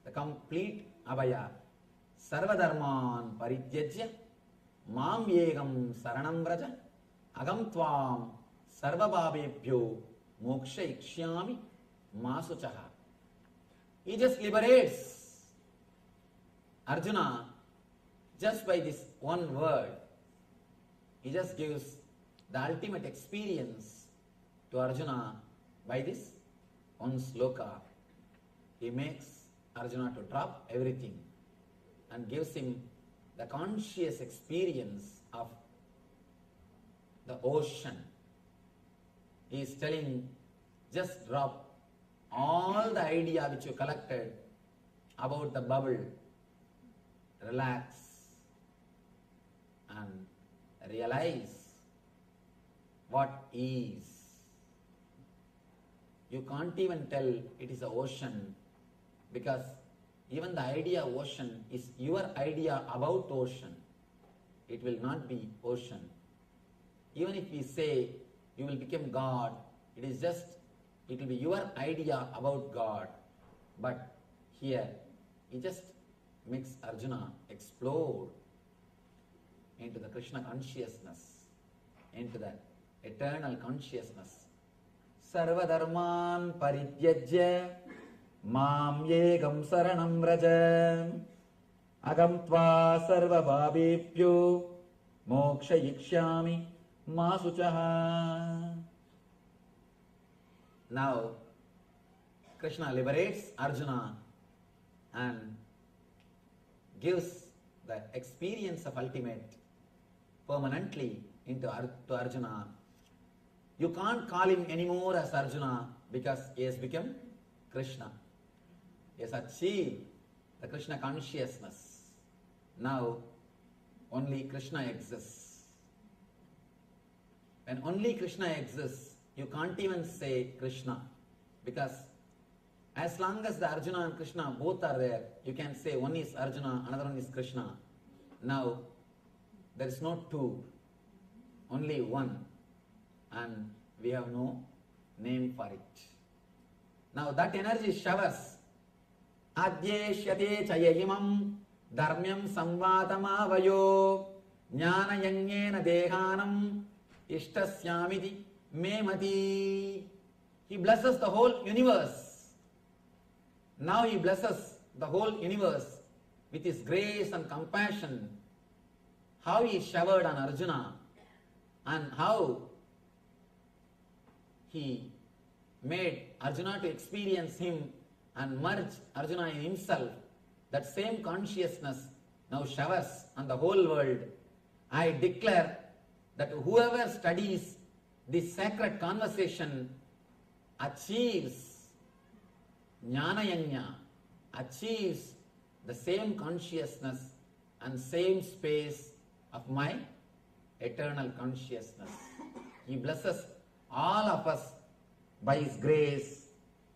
the complete abhaya. Sarvadharman parityajya mam yegam saranam vraja agam tvam sarvabhavebhyo moksha ikshami ma suchaha. He just liberates Arjuna just by this one word. He just gives the ultimate experience to Arjuna by this one sloka. He makes Arjuna to drop everything and gives him the conscious experience of the ocean. He is telling, just drop all the idea which you collected about the bubble. Relax and realize what is. You can't even tell it is an ocean because even the idea of ocean is your idea about ocean. It will not be ocean. Even if we say you will become God, it will be your idea about God. But here, he just makes Arjuna explode into the Krishna consciousness, into the eternal consciousness. Sarvadharman parityajya mam yegam saranam vraja agam tva sarva bhavebhyo moksha yikshami ma suchaha. Now Krishna liberates Arjuna and gives the experience of ultimate permanently to Arjuna. You can't call him anymore as Arjuna because he has become Krishna. He has achieved the Krishna consciousness. Now only Krishna exists. When only Krishna exists, you can't even say Krishna because as long as the Arjuna and Krishna both are there, you can say one is Arjuna, another one is Krishna. Now there is no two. only one, and we have no name for it. Now that energy showers. Adyeshyate chayayimam dharmyam samvatamavayo jnana yangyena dehanam ishtasyamiti memati. He blesses the whole universe. Now he blesses the whole universe with his grace and compassion. How he showered on Arjuna and how he made Arjuna to experience him and merge Arjuna in himself. That same consciousness now showers on the whole world. I declare that whoever studies this sacred conversation achieves jnanayanya, achieves the same consciousness and same space of my eternal consciousness. He blesses all of us by his grace,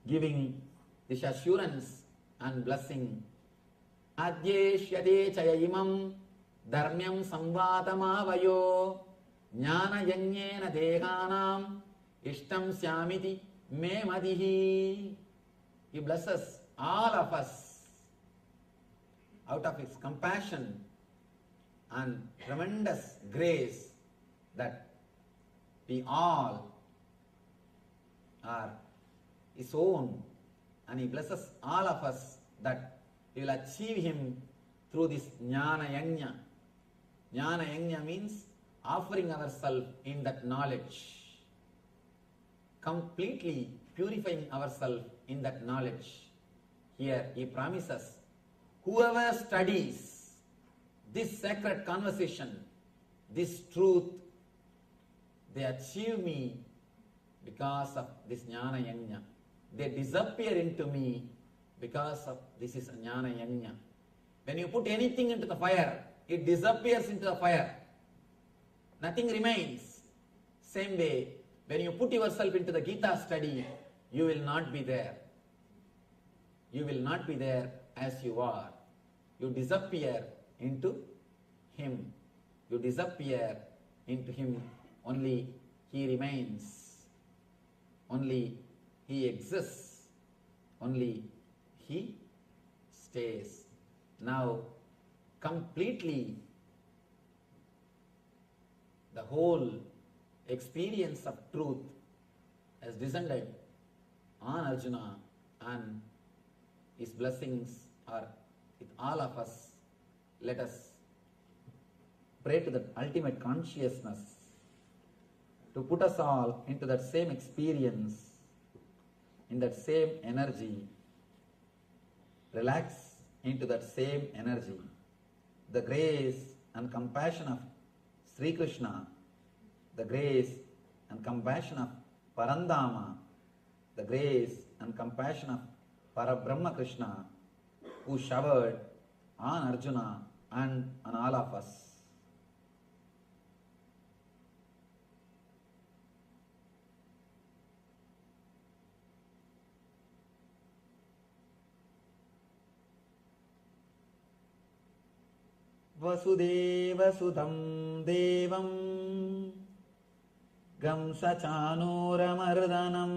giving this assurance and blessing. Adyeshyate chayayimam dharmyam samvatamavayo jnana yanyena dehanam ishtam syamiti me madihi. He blesses all of us out of his compassion and tremendous grace that we all are his own, and he blesses all of us that we will achieve him through this jnana yajna. Jnana yajna means offering ourselves in that knowledge, completely purifying ourselves in that knowledge. Here he promises, whoever studies this sacred conversation, this truth, they achieve me because of this jnana yajna. They disappear into me because of this is jnana yajna. When you put anything into the fire, it disappears into the fire. Nothing remains. Same way, when you put yourself into the Gita study, you will not be there. You will not be there as you are. You disappear into him. You disappear into him. Only he remains. Only he exists. Only he stays. Now, completely, the whole experience of truth has descended on Arjuna, and his blessings are with all of us. Let us pray to the ultimate consciousness to put us all into that same experience, in that same energy. Relax into that same energy. The grace and compassion of Sri Krishna, the grace and compassion of Parandama, the grace and compassion of Parabrahma Krishna, who showered on Arjuna and on all of us. Vasudeva Sudam Devam Gamsachanuramardanam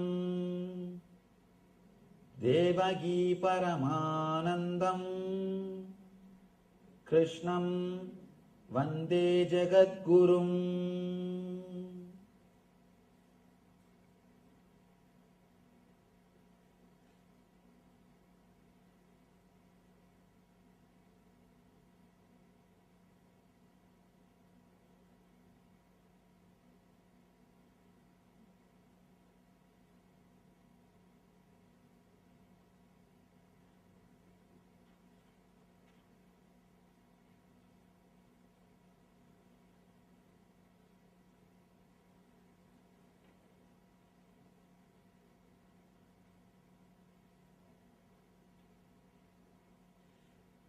Devagi Paramanandam Krishnam Vande Jagadgurum.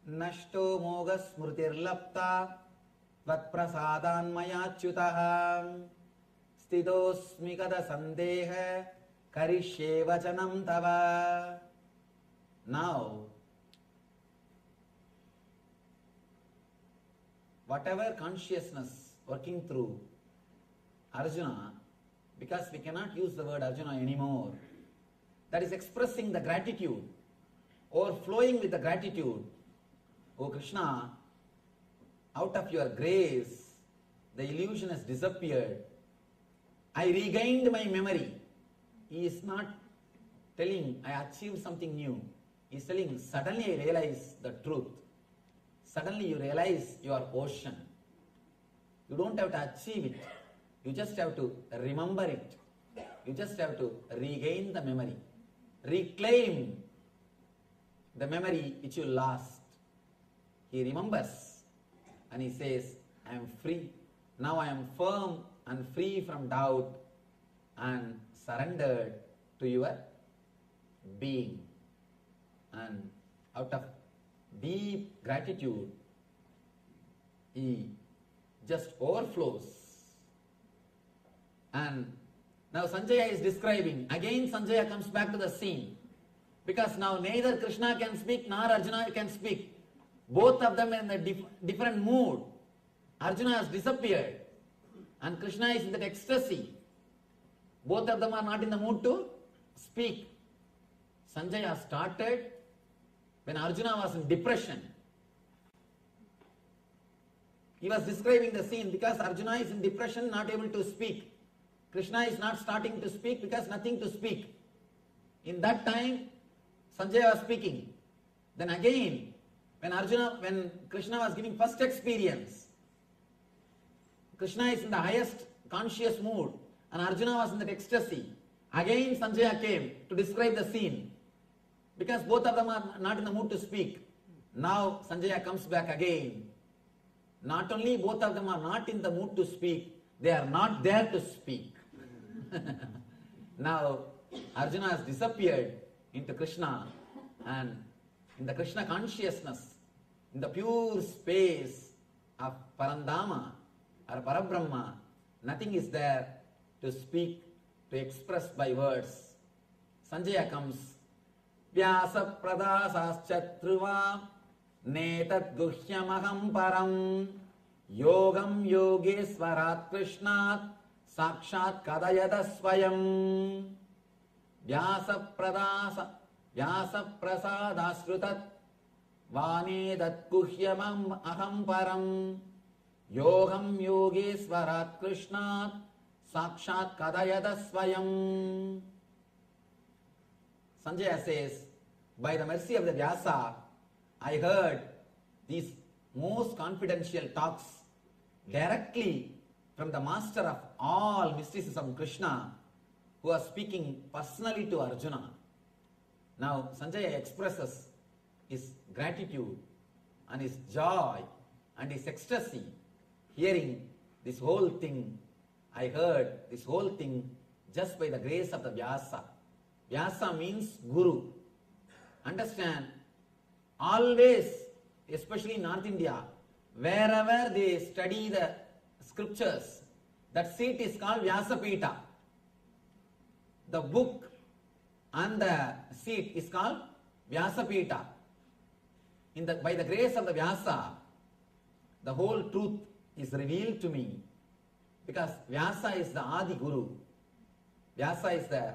Nashto moga smrutirlapta vatprasadanmayachyutah stidosmi kada sandeha karishye vachanam tava. Now, whatever consciousness working through Arjuna, because we cannot use the word Arjuna anymore, that is expressing the gratitude, overflowing with the gratitude. O Krishna, out of your grace, the illusion has disappeared. I regained my memory. He is not telling, I achieved something new. He is telling, suddenly I realize the truth. Suddenly you realize you are ocean. You don't have to achieve it. You just have to remember it. You just have to regain the memory. Reclaim the memory which you lost. He remembers and he says, I am free. Now I am firm and free from doubt and surrendered to your being. And out of deep gratitude, he just overflows. And now Sanjaya is describing, again Sanjaya comes back to the scene, because now neither Krishna can speak nor Arjuna can speak. Both of them are in a different mood. Arjuna has disappeared and Krishna is in that ecstasy. Both of them are not in the mood to speak. Sanjaya started when Arjuna was in depression. He was describing the scene because Arjuna is in depression, not able to speak. Krishna is not starting to speak because nothing to speak. In that time, Sanjaya was speaking. Then again, when Krishna was giving first experience, Krishna is in the highest conscious mood and Arjuna was in that ecstasy. Again Sanjaya came to describe the scene because both of them are not in the mood to speak. Now Sanjaya comes back again. Not only both of them are not in the mood to speak, they are not there to speak. Now Arjuna has disappeared into Krishna, and in the Krishna consciousness, in the pure space of Parandama or Parabrahma, nothing is there to speak, to express by words. Sanjaya comes, Vyasa pradasaschattruva netat guhyamaham param yogam yogeswarat krishnat sakshat kadayata swayam Vyasa prasadasrutat vanedat guhyamam aham param yogam yogeswarat krishnat sakshat kadayata swayam. Sanjaya says, by the mercy of the Vyasa, I heard these most confidential talks directly from the master of all mysticism, Krishna, who was speaking personally to Arjuna. Now Sanjaya expresses his gratitude and his joy and his ecstasy, hearing this whole thing. I heard this whole thing just by the grace of the Vyasa. Vyasa means Guru. Understand, always, especially in North India, wherever they study the scriptures, that seat is called Vyasapita. The book and the seat is called Vyasapita. By the grace of the Vyasa, the whole truth is revealed to me, because Vyasa is the Adi Guru. Vyasa is the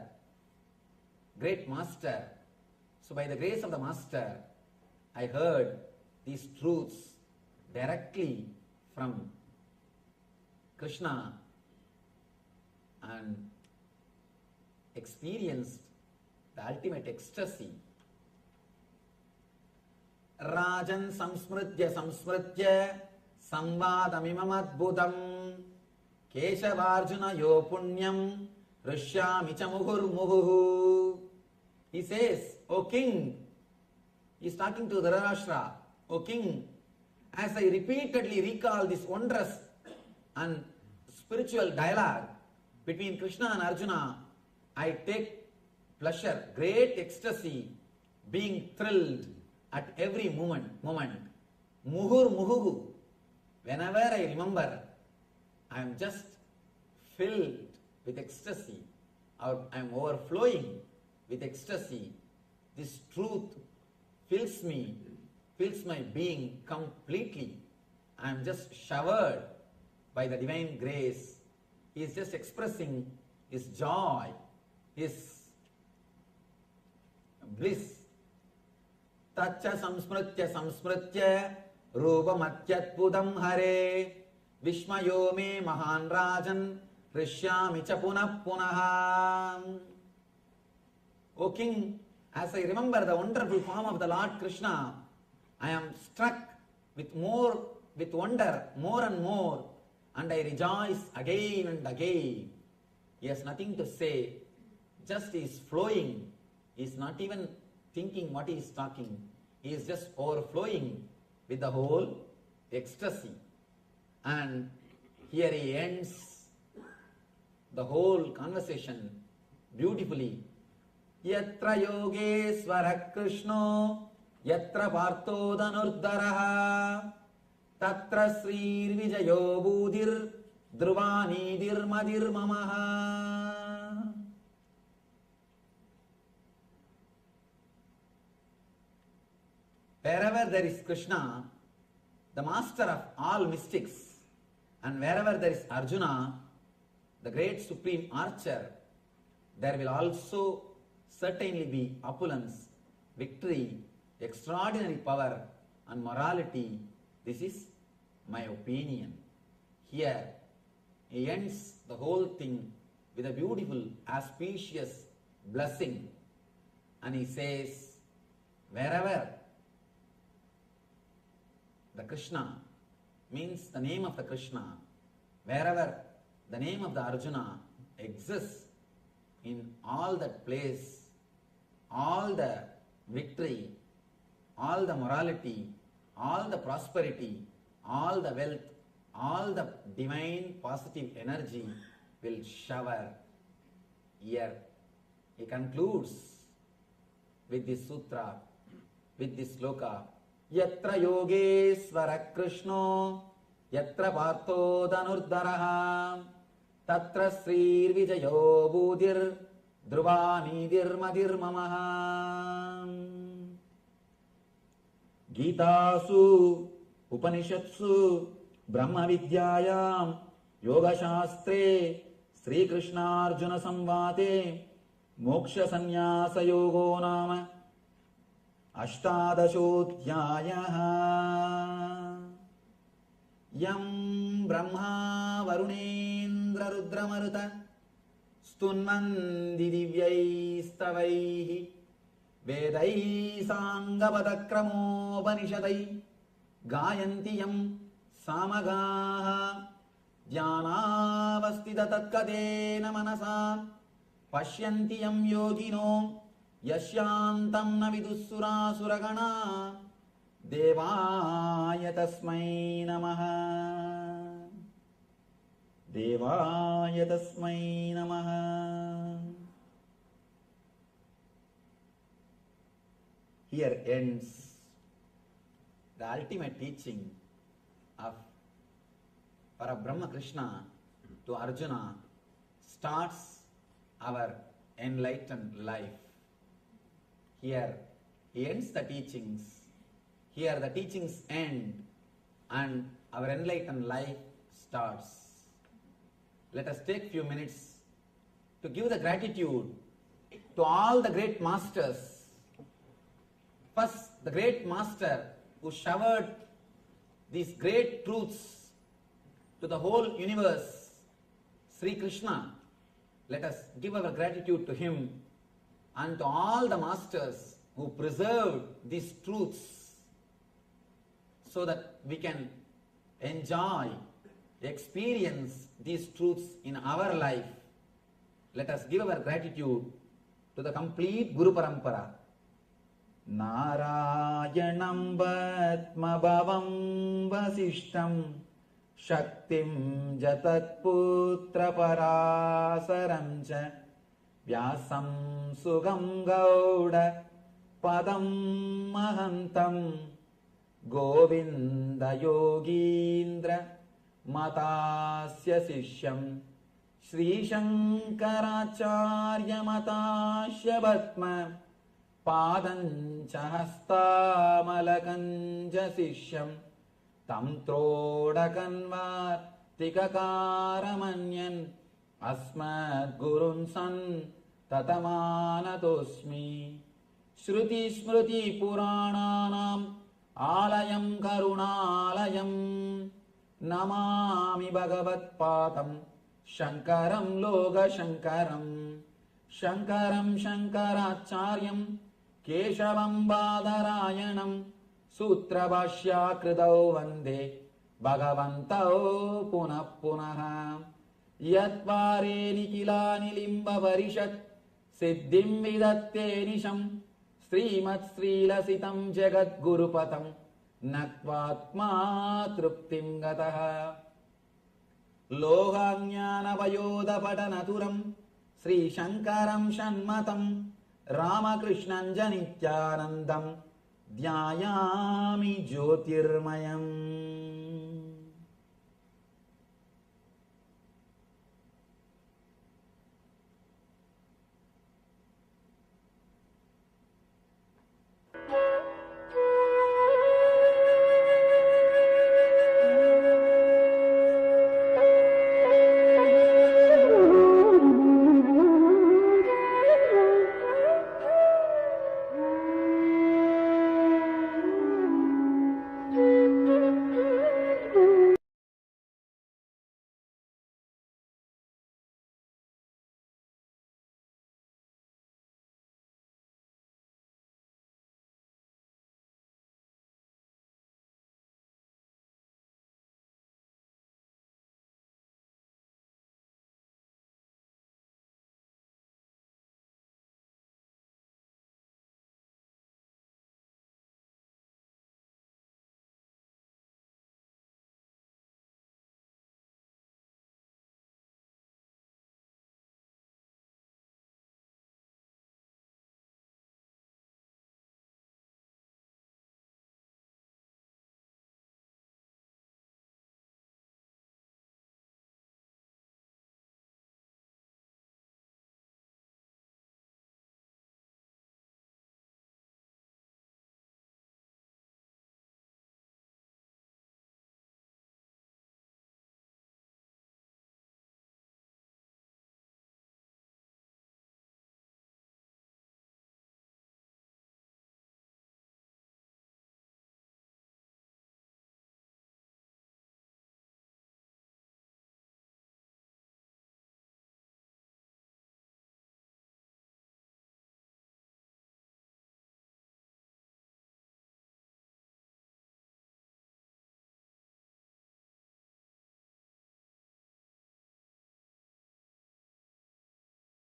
great master. So by the grace of the master, I heard these truths directly from Krishna and experienced the ultimate ecstasy. Rajan samsmritya samvadamimam adbhutam keshavarjuna yo punyam rishyami cha muhurmuhu. He says, O king, he is talking to Dhritarashtra, O king, as I repeatedly recall this wondrous and spiritual dialogue between Krishna and Arjuna, I take pleasure, great ecstasy, being thrilled at every moment. Muhur muhuhu. Whenever I remember, I am just filled with ecstasy, or I am overflowing with ecstasy. This truth fills me, fills my being completely. I am just showered by the divine grace He is just expressing his joy, his bliss. Tacha samsmritya rupamatyatpudam hare vishmayo me mahan rajan rishyami cha punah punaha. O king, as I remember the wonderful form of the Lord Krishna, I am struck with wonder more and more, and I rejoice again and again. He has nothing to say, just he is flowing. He is not even thinking what he is talking. He is just overflowing with the whole ecstasy. And here he ends the whole conversation beautifully. Yatra yogesvara Krishno yatra partho dhanurdaraha tatra srir vijayo budhir druvanidir madir mamaha. Wherever there is Krishna, the master of all mystics, and wherever there is Arjuna, the great supreme archer, there will also certainly be opulence, victory, extraordinary power and morality. This is my opinion. Here he ends the whole thing with a beautiful, auspicious blessing, and he says, wherever the Krishna means the name of the Krishna, wherever the name of the Arjuna exists, in all that place, all the victory, all the morality, all the prosperity, all the wealth, all the divine positive energy will shower here. He concludes with this sutra, with this sloka. Yatra yogesvara Krishno yatra partho dhanurdaraha tatra srir vijayo budhir druvanidir madir mamaha. Gitasu Upanishatsu Brahma Vidyayam Yoga Shastre Sri Krishna Arjuna Samvate Moksha Sannyasa Yogo Nama Ashtadashodhyayaha. Yam Brahma Varunendra Rudra Maruta Stunmandi Divyai Stavaihi Vedai Sangavadakramo Panishadai Gayantiyam Samagaha Dhyanavastita Tatkadena Manasa Pashyantiyam Yogino Yashyantam Navidussura Suragana Devaya Tasmai Namaha. Devaya Tasmai Namaha. Here ends the ultimate teaching of Parabrahma Krishna to Arjuna, starts our enlightened life. Here he ends the teachings. Here the teachings end and our enlightened life starts. Let us take few minutes to give the gratitude to all the great masters. First, the great master who showered these great truths to the whole universe, Sri Krishna. Let us give our gratitude to him and to all the masters who preserved these truths so that we can enjoy, experience these truths in our life. Let us give our gratitude to the complete Guru Parampara. Narayanam Batmabhavam Vasishtam Shaktim Jatat Putra Parasaram Cha Vyasam Sugam Gauda Padam Mahantam Govinda Yogindra Matasya Sishyam Sri Shankaracharya Matasya Bhatma Padancha Hasta Malakanja Sishyam Tam Trodakanvar नास्तिककारमन्यन् अस्मद्गुरुन् सन् ततमानतोऽस्मि। श्रुतिस्मृतिपुराणानाम् आलयं करुणालयं नमामि भगवत्पादं शङ्करं लोकशङ्करं। शङ्करं शङ्कराचार्यं केशवं बादरायणं सूत्रभाष्याकृतौ वन्दे भगवन्तौ पुनः पुनः। यद्वारे निखिलानि लिम्बपरिषत् सिद्धिं विदत्ते निशम् श्रीमत्श्रीलसितं जगद्गुरुपदं नत्वात्मा तृप्तिं गतः। लोकाज्ञानवयोधपठनतुरं श्रीशङ्करं षण्मतं रामकृष्णं च नित्यानन्दं ध्यायामि ज्योतिर्मयम्।